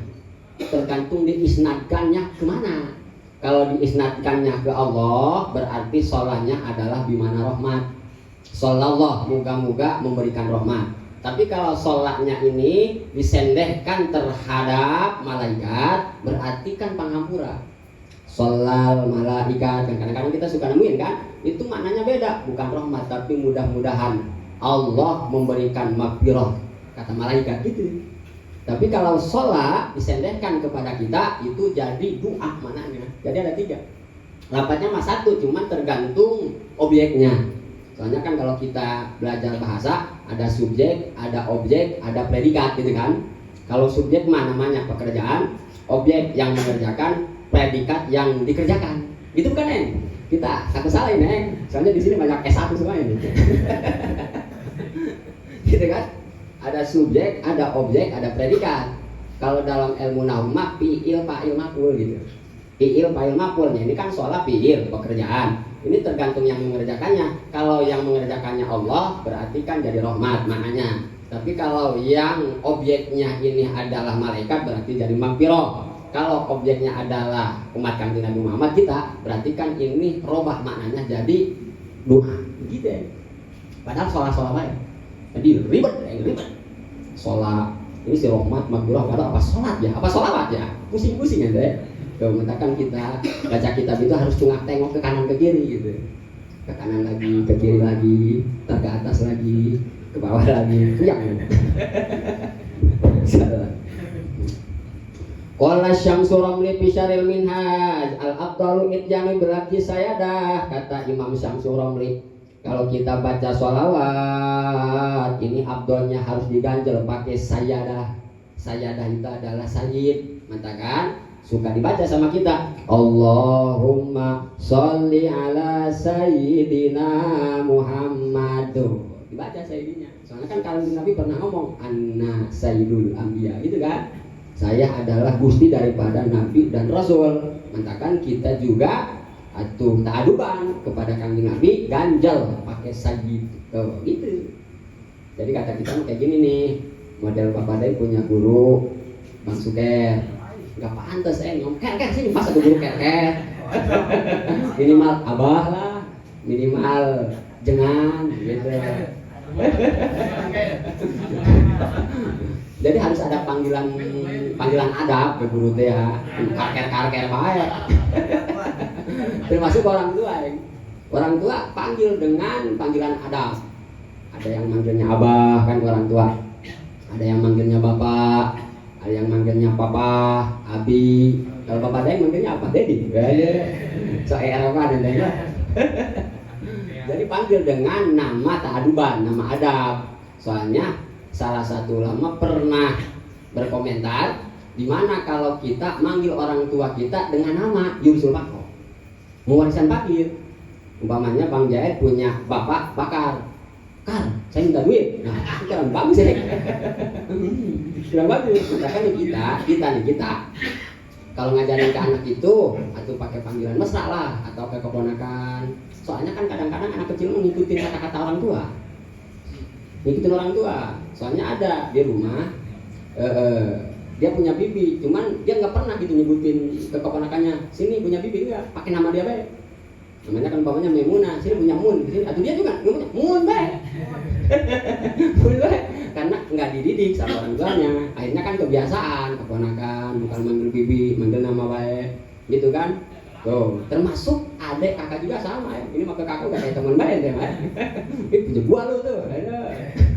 tergantung diisnadkannya kemana. Kalau diisnadkannya ke Allah, berarti sholahnya adalah bimana rahmat. Sholallah, moga-moga memberikan rahmat. Tapi kalau sholahnya ini disendehkan terhadap malaikat, berarti kan pangampura. Sholal malaikat, kan kadang-kadang kita suka nemuin kan, itu maknanya beda, bukan rahmat, tapi mudah-mudahan Allah memberikan maghfirah, kata malaikat gitu. Tapi kalau sholat disendehkan kepada kita, itu jadi doa maknanya. Jadi ada 3. Lafadznya mah 1, cuman tergantung objeknya. Soalnya kan kalau kita belajar bahasa, ada subjek, ada objek, ada predikat gitu kan. Kalau subjek mah namanya pekerjaan, objek yang mengerjakan, predikat yang dikerjakan. Gitu kan, Neng? Kita aku salah ini, Neng. Soalnya di sini banyak S1 semua ini. Gitu kan? Ada subjek, ada objek, ada predikat. Kalau dalam ilmu nahwu mah fi'il, fa'il, maf'ul gitu. Fi'il, fa'il, maf'ulnya ini kan soal fi'il, pekerjaan. Ini tergantung yang mengerjakannya. Kalau yang mengerjakannya Allah, berarti kan jadi rahmat maknanya. Tapi kalau yang objeknya ini adalah malaikat, berarti jadi maghfirah. Kalau objeknya adalah umat Kanjeng Nabi Muhammad kita, berarti kan ini robah maknanya jadi doa. Gitu ya. Padahal sholat baik. Jadi ribet. Sholat ini si rahmat maghfirah padahal apa sholat ya? Apa sholawat ya? Pusing-pusing ya deh. Mengatakan kita baca kitab itu harus cungak tengok ke kanan ke kiri gitu. Ke kanan lagi, ke kiri lagi, ke atas lagi, ke bawah lagi. Puyang. Salah. Qala Syamsu Ramli fi Syaril Minhaj al-afdalu itjami berarti saya dah, kata Imam Syamsu Ramli. Kalau kita baca sholawat ini afdalnya harus diganjel pakai sayyadah. Sayyadah itu adalah sayyid, mengatakan suka dibaca sama kita. Allahumma sholli ala sayyidina Muhammad. Dibaca sayyidinya. Soalnya kan kalau Nabi pernah ngomong anna sayyidul anbiya, gitu kan? Saya adalah gusti daripada nabi dan rasul. Mengatakan kita juga atuh ta'aduban kepada Kanjeng Nabi ganjal pakai sayyid. Gitu. Jadi kata kita kayak gini nih, model Bapak Dai punya guru Bang Suker. Enggak pantas ngomong ker sini pas ada guru ker. Minimal abah lah, minimal jengan gitu. Jadi harus ada panggilan adab ke guru teh ya. Karker bae. Termasuk orang tua ya. Orang tua panggil dengan panggilan adab. Ada yang manggilnya abah kan orang tua. Ada yang manggilnya bapak, ada yang manggilnya papa, abi. Kalau bapak Dai manggilnya apa? Dedi. So era apa dan Jadi panggil dengan nama ta'aduban, nama adab. Soalnya salah satu ulama pernah berkomentar di mana kalau kita manggil orang tua kita dengan nama Yursul Bakor, mewarisan fakir. Umpamanya Bang Jaid punya bapak Bakar, Kar, saya minta duit. Nah, itu kan bagus ya. Kurang bagus. Makanya kita kalau ngajarin ke anak itu atau pakai panggilan mesra lah atau ke keponakan. Soalnya kan kadang-kadang anak kecil mengikuti kata-kata orang tua. Ngikutin orang tua. Soalnya ada di rumah dia punya bibi, cuman dia nggak pernah gitu nyebutin ke keponakannya, sini punya bibi enggak, pakai nama dia baik. Namanya kan umpamanya Memuna, sini punya Mun, sini atau dia juga namanya Mun baik. Mun baik. Karena nggak dididik sama orang tuanya. Akhirnya kan kebiasaan keponakan bukan manggil bibi, manggil nama baik. Gitu kan? Tuh, termasuk adik kakak juga sama ya. Ini mah ke kakak udah kayak teman baik deh, Mas. Ini punya gua lu tuh.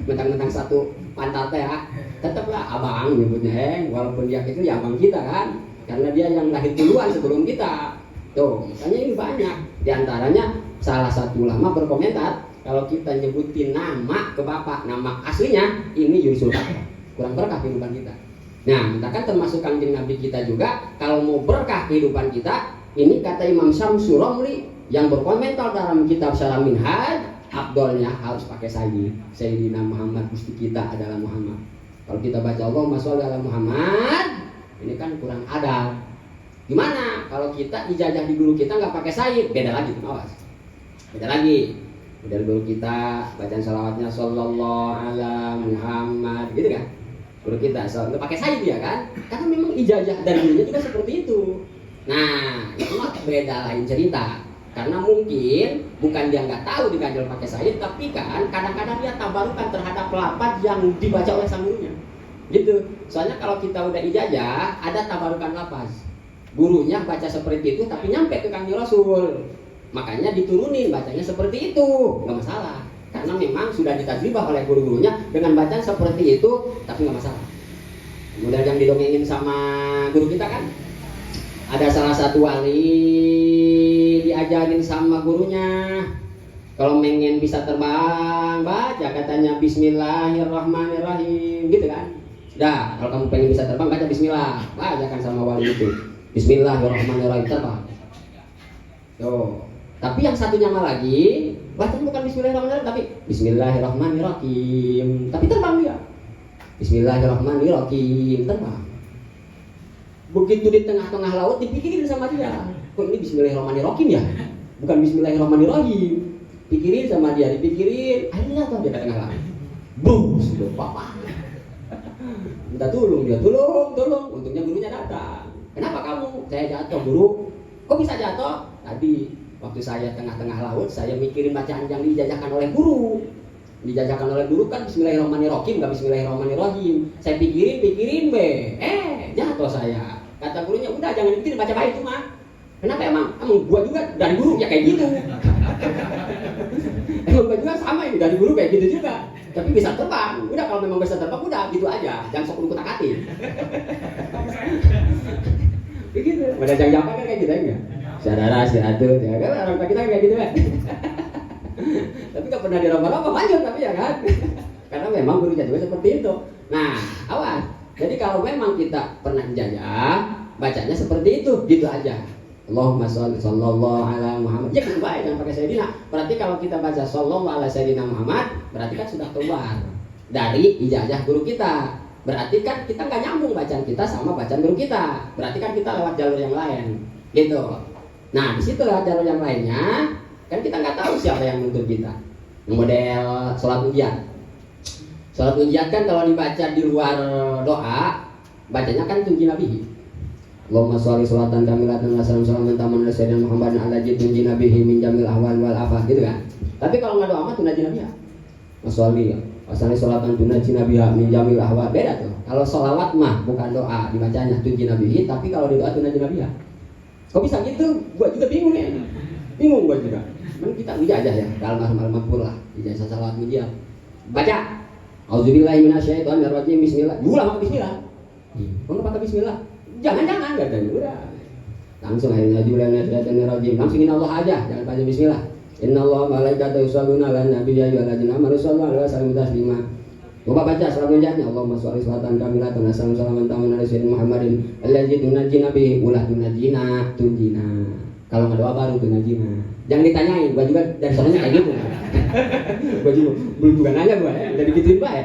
Mentang-mentang satu pantat ya. Tetaplah abang nyebutnya, walaupun dia itu ya abang kita kan. Karena dia yang lahir duluan sebelum kita. Tuh, makanya ini banyak. Di antaranya salah satu ulama berkomentar, kalau kita nyebutin nama ke bapak, nama aslinya ini Yursul Bakor. Kurang berkah kehidupan kita. Nah, kita kan termasuk Kanjeng Nabi kita juga, kalau mau berkah kehidupan kita, ini kata Imam Syamsu Ramli yang berkomentar dalam kitab Syarah Minhaj, afdalnya harus pakai sayyid. Sayyidina Muhammad, gusti kita adalah Muhammad. Kalau kita baca Allahumma sholli ala Muhammad, ini kan kurang adab. Gimana kalau kita ijazah di guru kita nggak pakai sayyid? Beda lagi, awas. Beda lagi. Udah guru kita bacaan salawatnya sallallahu ala Muhammad, gitu kan? Guru kita nggak pakai sayyid ya kan? Karena memang ijazah dan gurunya juga seperti itu. Nah, itu mah beda lain cerita. Karena mungkin bukan dia nggak tahu diganjel pakai sayyid, tapi kan kadang-kadang dia tabarukan terhadap lafaz yang dibaca oleh sang gurunya. Gitu. Soalnya kalau kita udah ijazah, ada tabarukan lafaz. Gurunya baca seperti itu tapi nyampe ke Kanjeng Rasul. Makanya diturunin bacanya seperti itu, nggak masalah. Karena memang sudah ditajribah oleh guru-gurunya dengan bacaan seperti itu, tapi nggak masalah. Kemudian yang didongengin sama guru kita kan, ada salah satu wali diajarin sama gurunya, kalau pengen bisa terbang baca katanya Bismillahirrahmanirrahim, gitu kan? Dah, kalau kamu pengen bisa terbang baca Bismillah, bacakan sama wali itu Bismillahirrahmanirrahim, terbang. Tuh. Tapi yang satunya malah lagi bacanya bukan Bismillahirrahmanirrahim tapi Bismillahirrahmanirrahim, tapi terbang dia. Bismillahirrahmanirrahim, terbang. Begitu di tengah-tengah laut dipikirin sama dia, kok ini Bismillahirrahmanirrahim ya, bukan Bismillahirrahmanirrahim. Pikirin sama dia, dipikirin, akhirnya tahu dia ke tengah laut. Boom, sudah papa. Minta tolong dia, tolong. Untungnya gurunya datang. Kenapa kamu? Saya jatuh guru. Kok bisa jatuh? Tadi waktu saya tengah-tengah laut, saya mikirin bacaan yang dijajakan oleh guru. Dijajakan oleh guru kan Bismillahirrahmanirrahim, nggak Bismillahirrahmanirrahim. Saya pikirin be, jatuh saya. Kata gurunya, udah jangan dipikirin, baca baik itu mah. Kenapa emang gua juga dari guru ya kayak gitu. Emang gua juga sama ini dari guru kayak gitu juga. Tapi bisa terbang. Udah kalau memang bisa terbang udah gitu aja. Jangan sok lu kutak-atik. Begitu. Pada jangan kan kayak gitu enggak? Saudara si atuh ya kan orang tua kita kayak gitu kan. Tapi gak pernah diromba-romba lanjut tapi ya kan. Karena memang gurunya juga seperti itu. Nah, awas. Jadi kalau memang kita pernah jajah, bacanya seperti itu, gitu aja. Allahumma sholli sallallahu ala Muhammad. Ya kan baik, jangan pakai sayyidina. Berarti kalau kita baca sallallahu ala sayyidina Muhammad, berarti kan sudah keluar dari ijazah guru kita. Berarti kan kita nggak nyambung bacaan kita sama bacaan guru kita. Berarti kan kita lewat jalur yang lain, gitu. Nah, di situ lewat jalur yang lainnya, kan kita nggak tahu siapa yang nuntut kita. Model sholat ujian. Sholat ujian kan kalau dibaca di luar doa, bacanya kan tunji nabihi. Allahumma sholli sholatan kamilatan wa salam salaman taman ala sayyidina Muhammadin ala tunji nabihi min jamil ahwal wal afat gitu kan. Tapi kalau nggak doa mah tunaji nabiha. Washolli wasali sholatan tunaji nabiha min jamil ahwal, beda tuh. Kalau sholawat mah bukan doa dibacanya tunji nabihi, tapi kalau di doa tunaji nabiha. Kok bisa gitu? Gua juga bingung ya. Bingung gua juga. Kan kita ijazah ya, al-mahfur lah, ijazah salawat ujian. Baca auzubillahi minasyaitonir rajim, bismillah. Ulang pakai bismillah. Kok enggak pakai bismillah? Jangan-jangan enggak ada udah. Langsung aja auzubillahi rajim. Langsungin Allah aja, jangan baca bismillah. Innallaha malaikatahu yusholluna 'alan nabi ya ayyuhalladzina amanu shollu 'alaihi wa sallimu taslima. Coba baca salat ujiannya. Allahumma sholli sholatan kamilatan wa salam salaman taman ala sayyidina Muhammadin allazi tunajjina bihi ulah tunajjina tunjina. Kalau nggak doa baru tunajjina. Jangan ditanyain, gua juga dari sononya kayak gitu. Gua juga belum nanya gua ya, udah digituin Pak ya.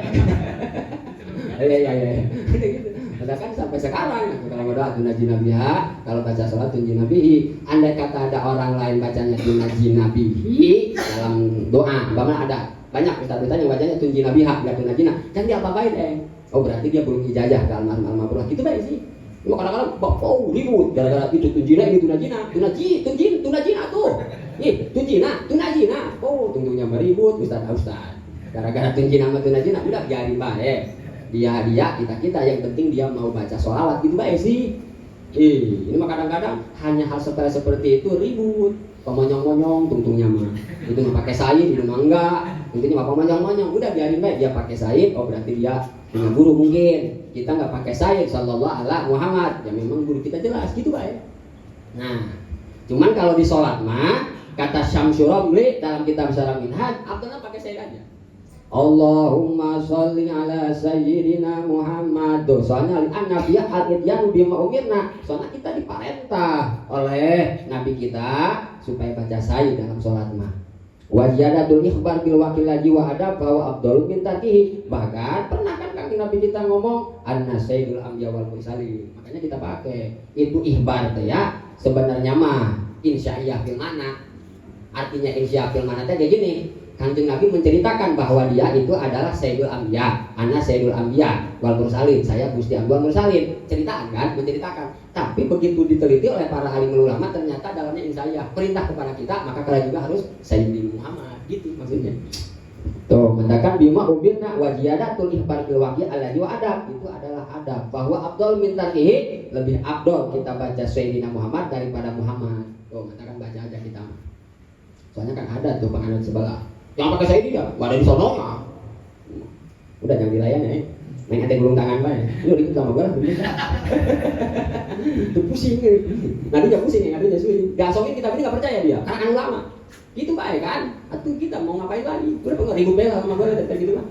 Iya. Gitu. Kan sampai sekarang kalau nggak doa tunajjina biha, kalau baca salat tunjina bihi. Andai kata ada orang lain bacanya tunajjina bihi dalam doa, umpama ada banyak ustaz-ustaz yang bacanya tunjina biha, enggak tunajjina. Kan dia apa-apain Oh berarti dia belum ijazah ke almarhum. Gitu baik sih. Cuma kadang-kadang ribut gara-gara itu tunjina ini tunajjina tuh. Tunajjina. Tentunya meribut ustaz. Gara-gara tunjina sama tunajjina udah biarin baik. Dia kita yang penting dia mau baca sholawat gitu baik sih. Ini mah kadang-kadang hanya hal sepele seperti itu ribut. Pemonyong-monyong tungtungnya mah. Itu mah pakai sayin, itu mah enggak. Intinya mah pemonyong-monyong, udah biarin baik dia pakai sayin. Oh berarti dia punya guru mungkin. Kita nggak pakai sayin sallallahu ala Muhammad. Ya memang guru kita jelas gitu baik. Nah, cuman kalau di sholat mah kata Syamsul Ramli dalam kitab Syarah Minhaj, Abdullah pakai sayin aja. Allahumma sholli ala sayyidina Muhammad. Soalnya an-nabiyya al-idyanu bima umirna. Soalnya kita diperintah oleh nabi kita supaya baca sayyid dalam sholat mah. Wajadatul ikhbar bil wakilaji wa adab bahwa Abdul bin Tarkihi. Bahkan pernah kan kaki nabi kita ngomong anna sayyidul anbiya wal mursalin. Makanya kita pakai itu ikhbar tuh ya. Sebenarnya mah insya'iyah fil mana. Artinya insya'iyah fil mana kayak gini. Kanjeng Nabi menceritakan bahwa dia itu adalah Sayyidul Anbiya, ana Sayyidul Anbiya wal Mursalin, saya Gusti Abdul Mursalin. Ceritakan kan, menceritakan. Tapi begitu diteliti oleh para alim ulama ternyata dalamnya insya'iyah perintah kepada kita, maka kalian juga harus Sayyidina Muhammad, gitu maksudnya. Tuh, katakan bima ubirna wajiyadatul ihbar bil waqi' alladhi wa adab. Itu adalah adab bahwa Abdul min tarkihi lebih abdul kita baca Sayyidina Muhammad daripada Muhammad. Tuh, katakan baca aja kita. Soalnya kan ada tuh penganut sebelah. Yang pakai saya dia, ada di sononya. Udah jangan dilayan ya. Main ada gulung tangan bae. Lu dikit sama gua lah. Itu pusing. Nanti dia pusing, nanti dia suing. Gasongin kita ini enggak percaya dia, karena kan ulama. Gitu baik kan? Atuh kita mau ngapain lagi? Udah pengen ribut bela sama gua kayak gitu mah.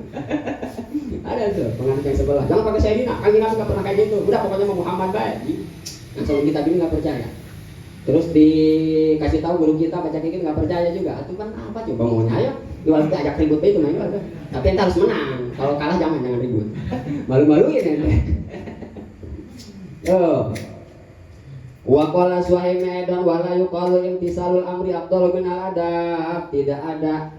Ada tuh penganut yang sebelah. Jangan pakai saya ini, Nabi enggak pernah kayak gitu. Udah pokoknya mau Muhammad bae. Gasongin kita ini enggak percaya. Terus dikasih tahu guru kita baca kayak gitu nggak percaya juga. Itu kan apa coba maunya ayo. Jual kita ajak ribut itu main juga. Tapi ente harus menang. Kalau kalah jangan ribut. Malu-maluin ente. Yo. Wa qala Suhaimedon wa la yuqalu imtisalul amri afdalu min al-adab. Tidak ada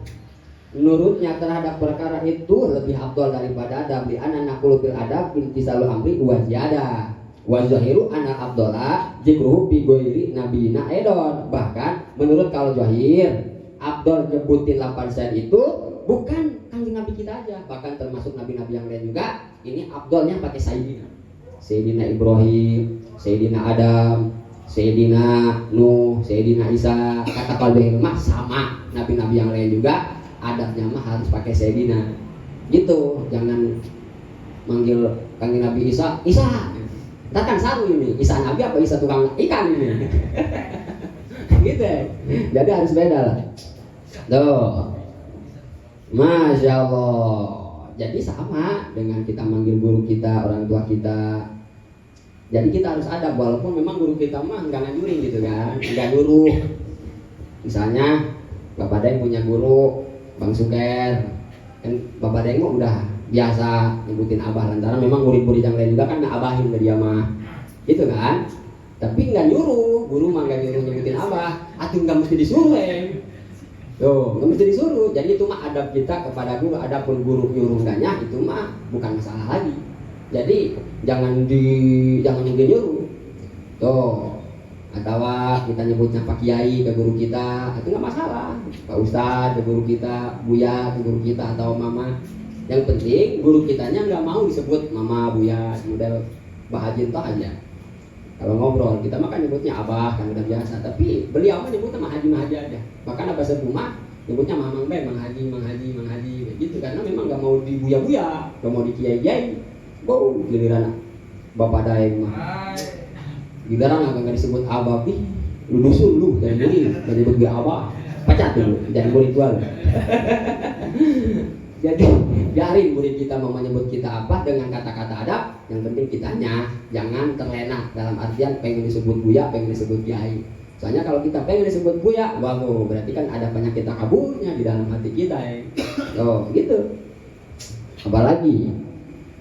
nurutnya terhadap perkara itu lebih afdal daripada adab. Li anna naqulu bil adab imtisalul amri wa ziyada. Wa zahiru anna Abdullah zikruhu bi ghairi nabiyina edon. Bahkan menurut kalau zahir Abdul nyebutin 8 sen itu bukan kanjeng Nabi kita aja, bahkan termasuk nabi-nabi yang lain juga. Ini Abdulnya pakai Sayyidina. Sayyidina Ibrahim, Sayyidina Adam, Sayyidina Nuh, Sayyidina Isa. Kata kalau mah sama nabi-nabi yang lain juga adabnya mah harus pakai Sayyidina. Gitu, jangan manggil kanjeng Nabi Isa, Isa. Kan saru ini, Isa Nabi apa Isa tukang ikan ini. Gitu ya. Jadi harus beda lah. Tuh. Masya Allah. Jadi sama dengan kita manggil guru kita, orang tua kita. Jadi kita harus adab, walaupun memang guru kita mah nggak ngajurin gitu kan, nggak nyuruh. Misalnya Bapak Deng punya guru Bang Suker, kan Bapak Deng mah udah biasa nyebutin abah, lantaran memang murid-murid yang lain juga kan abahin ke dia mah, gitu kan. Tapi nggak nyuruh, guru mah nggak nyuruh nyebutin abah, atuh nggak mesti disuruh Tuh, nggak mesti disuruh. Jadi itu mah adab kita kepada guru. Adapun guru nyuruh enggaknya itu mah bukan masalah lagi. Jadi jangan nyuruh. Tuh, atau kita nyebutnya Pak Kiai ke guru kita, itu nggak masalah. Pak Ustadz ke guru kita, Buya ke guru kita, atau Mama. Yang penting guru kitanya nggak mau disebut Mama, Buya, model Bahajin toh aja. Kalau ngobrol kita makan nyebutnya abah kan udah biasa, tapi beliau mah nyebutnya Mang Haji aja. Bahkan abah sepuh mah nyebutnya Mamang Be, Mang Haji gitu, karena memang nggak mau dibuya-buya, nggak mau dikiai-kiai. Bau giliran Bapak Daeng mah giliran nggak disebut abah, lu dusun lu dari murid, dari nyebut gue abah pacat dulu jadi murid gua. Jadi biarin murid kita mau menyebut kita apa dengan kata-kata adab. Yang penting kitanya jangan terlena dalam artian pengen disebut buya, pengen disebut kiai. Soalnya kalau kita pengen disebut buya, waduh berarti kan ada penyakit takaburnya di dalam hati kita Oh gitu. Apalagi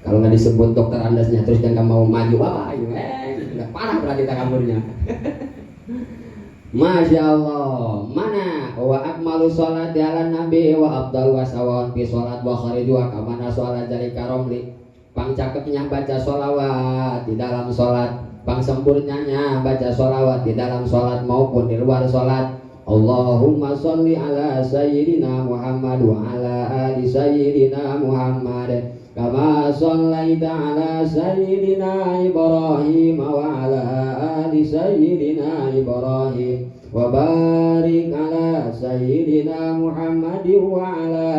kalau nggak disebut dokter andasnya terus jangan mau maju apa, udah parah berarti takaburnya. Masya Allah. Mana wa akmalu sholat ala nabi wa abdal wa sawan fi sholat wa kharidu wa kamana sholat dari karomli. Pang cakepnya baca sholawat di dalam sholat, pang sempurnanya baca sholawat di dalam sholat maupun di luar sholat. Allahumma sholli ala sayyidina Muhammad wa ala ali sayyidina Muhammad kama shallaita ala sayyidina Ibrahim wa ala ali sayyidina Ibrahim wa barik ala sayyidina Muhammad wa ala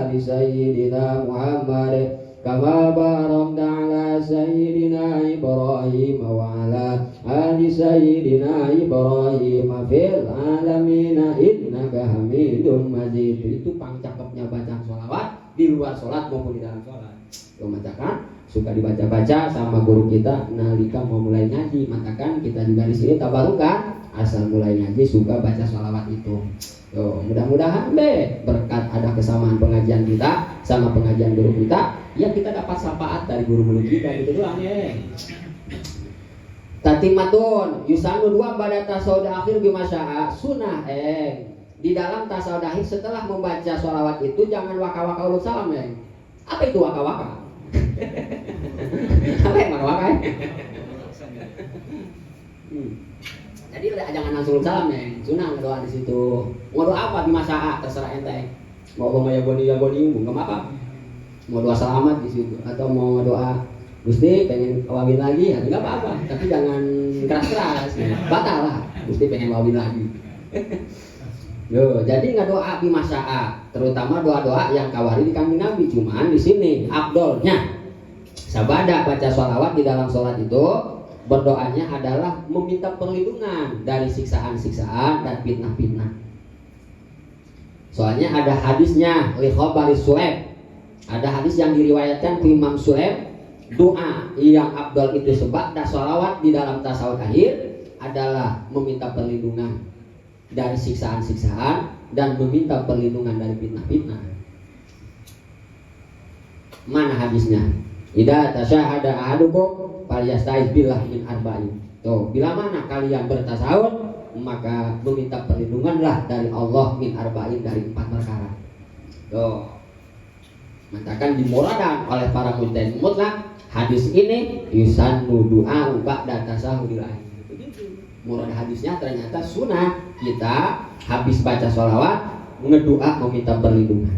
ali sayyidina Muhammad kama barakta ala sayyidina Ibrahim wa ala ali sayyidina Ibrahim fil alamin innaka Hamidum Majid. Itu pang cakepnya baca sholawat di luar sholat maupun di dalam sholat. Matakan suka dibaca-baca sama guru kita nalika mau mulai ngaji. Matakan kita juga di sini tabarukan asal mulai ngaji suka baca sholawat itu. Mudah-mudahan berkat ada kesamaan pengajian kita sama pengajian guru kita, ya kita dapat syafaat dari guru-guru kita gitu doang Tatimatun yusanu dua pada tasawuf akhir bimasya'a sunnah di dalam tasawuf akhir setelah membaca sholawat itu jangan waka-waka ulul salam Apa itu waka-waka? Apa yang waka-waka Jadi jangan langsung salam sunnah doa di situ. Mau doa apa di masa terserah ente. Mau ya goni enggak apa. Mau doa selamat di situ atau mau doa Gusti pengen kawin lagi ya enggak apa-apa, tapi jangan keras-keras. Batal lah. Gusti pengen kawin lagi. Jadi nggak doa di masa terutama doa-doa yang kawari di kanjeng Nabi. Cuman di sini abdolnya sabada baca sholawat di dalam sholat itu berdoanya adalah meminta perlindungan dari siksaan-siksaan dan fitnah-fitnah. Soalnya ada hadisnya li khabari Sulaim. Ada hadis yang diriwayatkan ke Imam Sulaim, doa yang afdal itu sebab sholawat di dalam tasawuf akhir adalah meminta perlindungan dari siksaan-siksaan dan meminta perlindungan dari fitnah-fitnah. Mana hadisnya? Idza tasyahada ahadukum falyastaiz billah min arba'in. Tuh, bila mana kalian bertasawuf maka meminta perlindunganlah dari Allah min arba'in dari 4 perkara. Tuh. Mengatakan dimuradan oleh para mujtahid mutlak hadis ini yusannu du'a ba'da tasahudil akhir. Murad hadisnya ternyata sunnah kita habis baca sholawat ngedoa meminta perlindungan.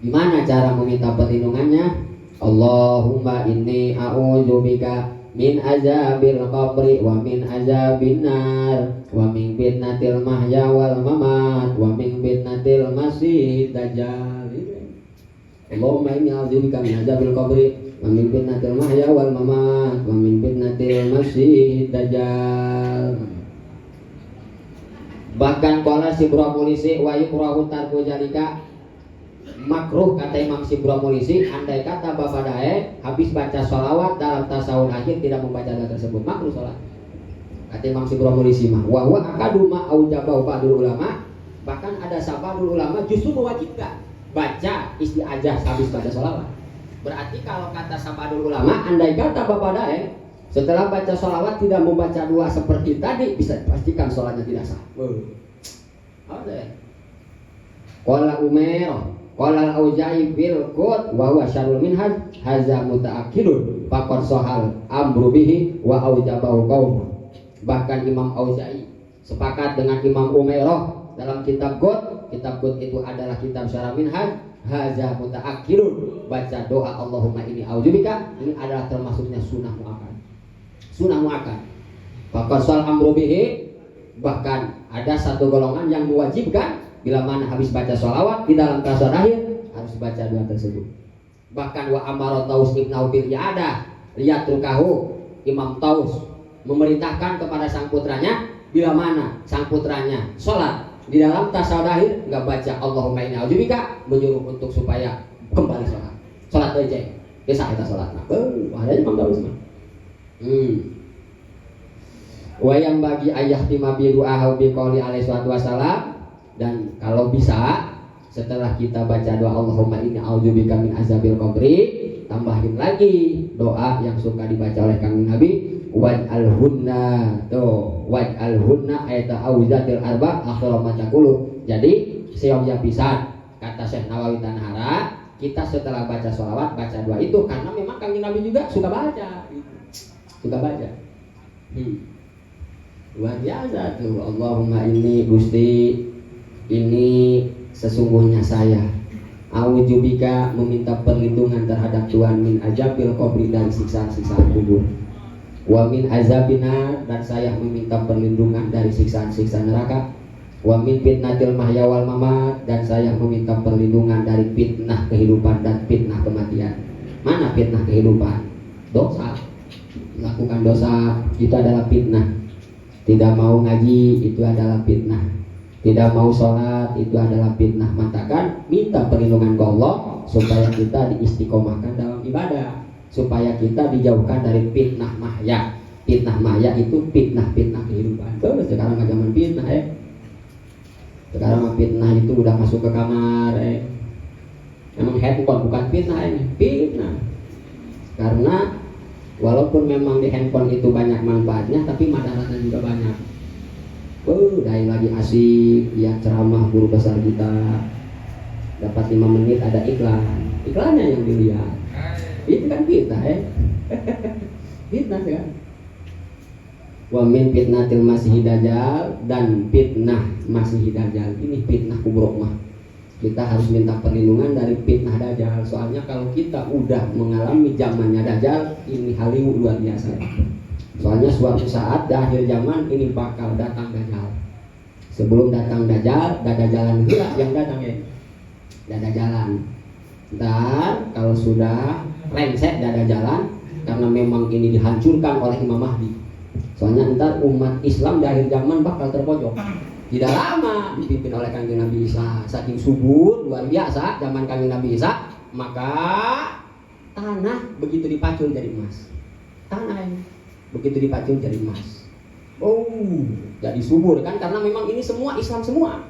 Gimana cara meminta perlindungannya? Allahumma inni a'udzubika min azabil qabri wa min azabin nar wa min fitnatil mahya wal mamat wa min fitnatil masih dajjal. Allahumma inni a'udzubika min azabil qabri wa min fitnatil mahya wal mamat wa min fitnatil masih dajjal. Bahkan qala Sibramulisi wa yukrahu tarku jalika, makruh kata Imam Sibramulisi andai kata babadae habis baca sholawat dalam tasawuf akhir tidak membaca doa tersebut makruh sholat. Kata Imam Sibramulisi mah wa huwa akadu ma aujabahu ba'dul ulama, bahkan ada sabadul ulama justru mewajibkan baca isti'adzah habis baca sholawat. Berarti kalau kata sabadul ulama andai kata babadae setelah baca sholawat tidak membaca doa seperti tadi bisa dipastikan sholatnya tidak sah. Ada. Qala Umair, qala al-Auza'i bil qut wa huwa syarrul minhaj hadza mutaakkidun faqad sahal amru bihi wa aujabahu qaum. Bahkan Imam Auza'i sepakat dengan Imam Umair dalam kitab qut. Kitab qut itu adalah kitab syarah minhaj hadza mutaakkidun, baca doa Allahumma inni a'udzubika ini adalah termasuknya sunnah muakkad. Sunnah muakkad. Faqad sahal amru bihi, bahkan ada satu golongan yang mewajibkan bila mana habis baca sholawat di dalam tasawuf akhir harus baca doa tersebut. Bahkan wa amara Taus ibn bil i'adah liyatrukahu, Imam Taus memerintahkan kepada sang putranya bila mana sang putranya sholat di dalam tasawuf akhir nggak baca Allahumma inni a'udzubika, menyuruh untuk supaya kembali sholat. Sholat aja, bisa kita sholat. Nah, ada Imam Taus mah. Wa yang bagi ayah timabi du'ahu bi qouli alaihi wasallam, dan kalau bisa setelah kita baca doa Allahumma inni a'udzubika min azabil qabri tambahin lagi doa yang suka dibaca oleh Kanjeng Nabi waj'alhunna ayata auzatil arba akhir ma taqulu. Jadi seyogyana pisan kata Syekh Nawawi Tanhara, kita setelah baca sholawat baca doa itu karena memang Kanjeng Nabi juga suka baca. Luar biasa tuh. Allahumma inni Gusti, ini sesungguhnya saya a'udzubika meminta perlindungan terhadap Tuhan min azabil qabri dari siksaan-siksaan kubur, wa min azabina, dan saya meminta perlindungan dari siksaan-siksaan neraka, wa min fitnatil mahya wal mamat, dan saya meminta perlindungan dari fitnah kehidupan dan fitnah kematian. Mana fitnah kehidupan? Dosa. Melakukan dosa itu adalah fitnah. Tidak mau ngaji itu adalah fitnah. Tidak mau sholat itu adalah fitnah. Matakan minta perlindungan ke Allah supaya kita diistiqomahkan dalam ibadah, supaya kita dijauhkan dari fitnah mahya. Fitnah mahya itu fitnah kehidupan. Terus sekarang mah zaman fitnah Sekarang fitnah itu udah masuk ke kamar Emang handphone bukan fitnah ini, fitnah. Karena walaupun memang di handphone itu banyak manfaatnya, tapi madaratnya juga banyak. Dari lagi asik lihat ceramah guru besar kita, dapat 5 menit ada iklannya yang dilihat. Itu kan fitnah fitnah kan. Wa min fitnatil masih dajjal, dan fitnah masih dajjal ini fitnah kubro mah. Kita harus minta perlindungan dari fitnah dajjal. Soalnya kalau kita udah mengalami zamannya dajjal, ini halimu luar biasa. Soalnya suatu saat di akhir zaman ini bakal datang dajjal. Sebelum datang dajjal, dada jalan gila yang datang dada jalan. Dan kalau sudah rengsek dada jalan, karena memang ini dihancurkan oleh Imam Mahdi. Soalnya ntar umat Islam di akhir zaman bakal terpojok. Tidak lama dipimpin oleh Kanjeng Nabi Isa, saking subur luar biasa zaman Kanjeng Nabi Isa, maka tanah begitu dipacul jadi emas. Tanah ini begitu dipacul jadi emas. Jadi subur kan, karena memang ini semua Islam semua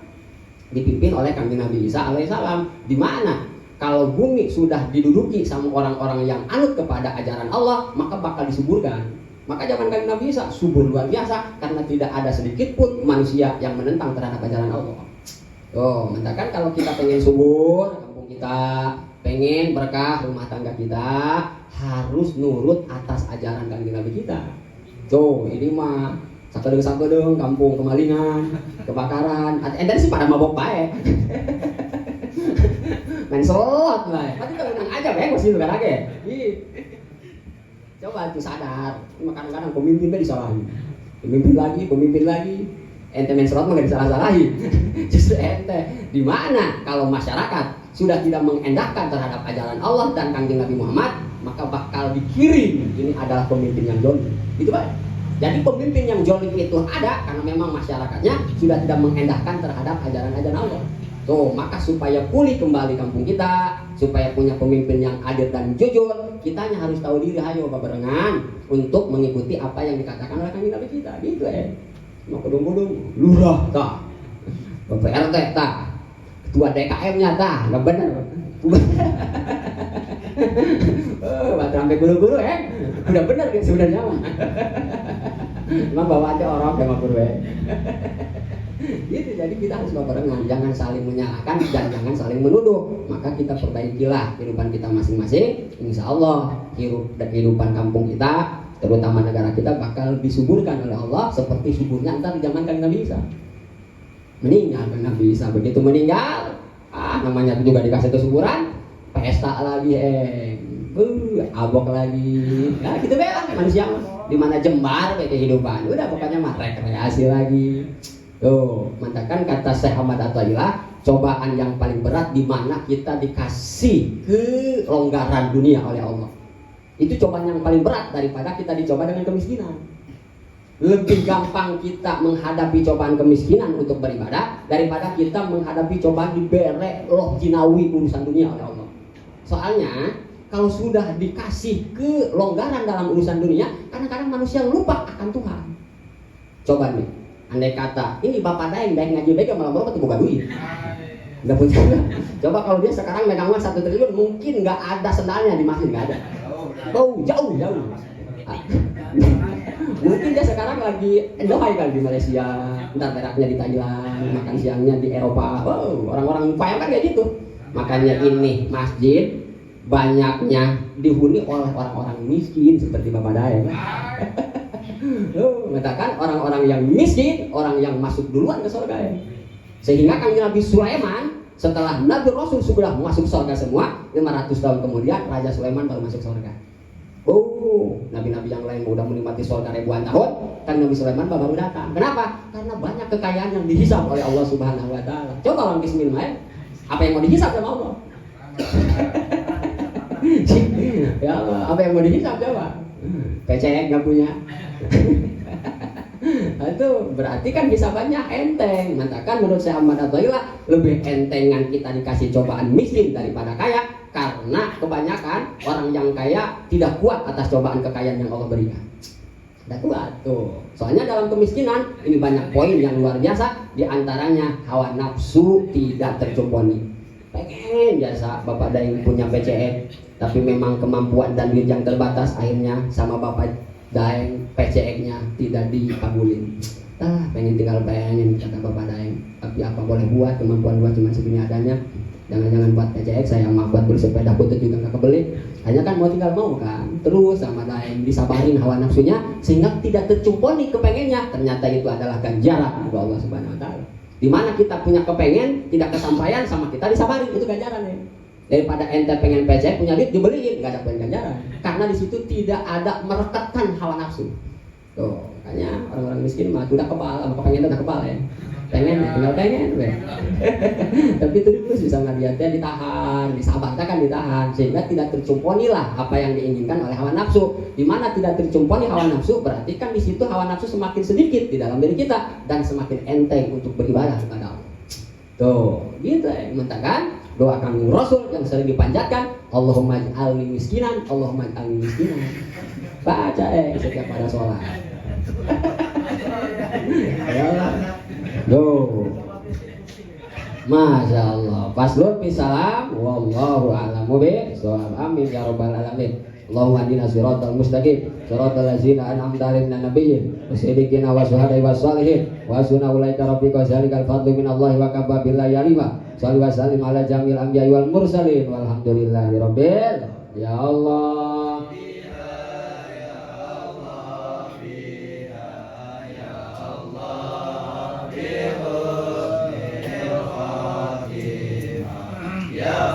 dipimpin oleh Kanjeng Nabi Isa alaihissalam. Di mana kalau bumi sudah diduduki sama orang-orang yang anut kepada ajaran Allah, maka bakal disuburkan. Maka zaman Kanjeng Nabi Isa subur luar biasa karena tidak ada sedikit pun manusia yang menentang terhadap ajaran Allah. Oh, mentakan kalau kita pengen subur, kampung kita pengen berkah rumah tangga kita, harus nurut atas ajaran kanjeng Nabi kita. Tuh, ini mah sakadeng kampung kemalingan, kebakaran, dan sih pada mabok baik. Main slot lah. Tapi kalau nang aja bae masih luar lagi. Coba tuh sadar. Kadang-kadang pemimpinnya disalahin. Pemimpin lagi. Ente main slot mah gak disalah-salahin. Justru ente di mana kalau masyarakat sudah tidak mengendahkan terhadap ajaran Allah dan kanjeng Nabi Muhammad, maka bakal dikirim ini adalah pemimpin yang zalim. Itu Pak. Jadi pemimpin yang zalim itu ada karena memang masyarakatnya sudah tidak mengendahkan terhadap ajaran-ajaran Allah. Tuh, maka supaya pulih kembali kampung kita, supaya punya pemimpin yang adil dan jujur, kitanya harus tahu diri, ayo babarengan untuk mengikuti apa yang dikatakan oleh kanjeng Nabi kita. Gitu mau kedung-kedung, lurah tak, Bapak RT tak, ketua DKM-nya tak, nggak benar. Bapak sampai guru-guru udah benar kan sebenarnya mah. Emang bawa aja orang kayak guru gitu, jadi kita harus barengan, jangan saling menyalahkan dan jangan saling menuduh. Maka kita perbaikilah kehidupan kita masing-masing. Insya Allah kehidupan kampung kita, terutama negara kita, bakal disuburkan oleh Allah seperti suburnya entar di zaman kanjeng Nabi Isa. Meninggal kan Nabi Isa, begitu meninggal, namanya juga dikasih kesuburan, pesta lagi abok lagi. Nah gitu belah manusia mah. Di mana jembar kayak kehidupan, udah pokoknya mah rekreasi lagi. Tuh, mantakan kata Syekh Ahmad At-Taillah, cobaan yang paling berat di mana kita dikasih kelonggaran dunia oleh Allah. Itu cobaan yang paling berat daripada kita dicoba dengan kemiskinan. Lebih gampang kita menghadapi cobaan kemiskinan untuk beribadah daripada kita menghadapi cobaan dibere loh jinawi urusan dunia oleh Allah. Soalnya kalau sudah dikasih kelonggaran dalam urusan dunia, kadang-kadang manusia lupa akan Tuhan. Coba nih, andai kata ini bapak daeng ngaji baik malam berapa tuh buka duit, nggak punya. Coba kalau dia sekarang megang uang 1 triliun, mungkin nggak ada sendalnya di masjid, nggak ada. Oh jauh. Mungkin dia sekarang lagi enjoy kali di Malaysia, ntar teraknya di Thailand, makan siangnya di Eropa. Oh, orang-orang bayangkan kayak gitu. Makanya ini masjid banyaknya dihuni oleh orang-orang miskin seperti bapak daeng. Mengatakan orang-orang yang miskin, orang yang masuk duluan ke surga ya. Sehingga kanjeng Nabi Sulaiman setelah Nabi Rasul sudah masuk surga semua, 500 tahun kemudian Raja Sulaiman baru masuk surga. Oh, nabi-nabi yang lain udah menikmati surga ribuan tahun, kan Nabi Sulaiman baru datang. Kenapa? Karena banyak kekayaan yang dihisap oleh Allah Subhanahu wa taala. Coba orang bismillah, apa yang mau dihisap sama Allah? Ya Allah, apa yang mau dihisap coba? PCX nggak punya. Itu berarti kan hisabannya enteng. Mantakan menurut Syekh Ahmad At-Taillah, lebih entengan kita dikasih cobaan miskin daripada kaya, karena kebanyakan orang yang kaya tidak kuat atas cobaan kekayaan yang Allah berikan. Tidak kuat tuh. Soalnya dalam kemiskinan ini banyak poin yang luar biasa. Di antaranya hawa nafsu tidak tercumponi. Pengen biasa bapak daeng punya PCX, tapi memang kemampuan dan duit yang terbatas, akhirnya sama bapak daeng PCX-nya tidak dikabulin. Pengen kata bapak daeng, tapi apa boleh buat, kemampuan gua cuma segini adanya. Jangan-jangan buat PCX, saya mah buat bersepeda butut juga nggak kebeli. Hanya kan mau tinggal mau kan. Terus sama daeng disabarin hawa nafsunya sehingga tidak tercumponi kepengennya. Ternyata itu adalah ganjaran dari Allah Subhanahu wa taala. Di mana kita punya kepengen tidak kesampaian, sama kita disabarin, itu ganjaran ya. Daripada ente pengen PCX punya duit dibeliin, nggak ada ganjaran. Karena di situ tidak ada merekatkan hawa nafsu. Tuh, makanya orang-orang miskin mah udah kepala, sama kepengen udah kepala ya. Pengen, tinggal pengen, tapi terus bisa ngadiatnya ditahan, disabarkan kan ditahan, sehingga tidak tercumponi lah apa yang diinginkan oleh hawa nafsu. Di mana tidak tercumponi hawa nafsu, berarti kan di situ hawa nafsu semakin sedikit di dalam diri kita dan semakin enteng untuk beribadah kepada Allah. Tuh, gitu ya, mentakan doa kami Rasul yang sering dipanjatkan, Allahumma ij'alni miskinan, Allahumma ij'alni miskinan. Baca setiap pada sholat. Duh, Masya Allah. Faslun bisalam, wallahu a'lamu bishawab. Amin ya rabbal alamin. Allahumma hadina siratal mustaqim siratal ladzina an'amta 'alaihim minan nabiyyin wasiddiqina wasyuhada'i wassalihin wa hasuna ulaika rafiqa zalikal fadlu minallahi wa kafa billahi alima. Shalli wa sallim ala jamil anbiya'i wal mursalin walhamdulillahi rabbil ya Allah. Ya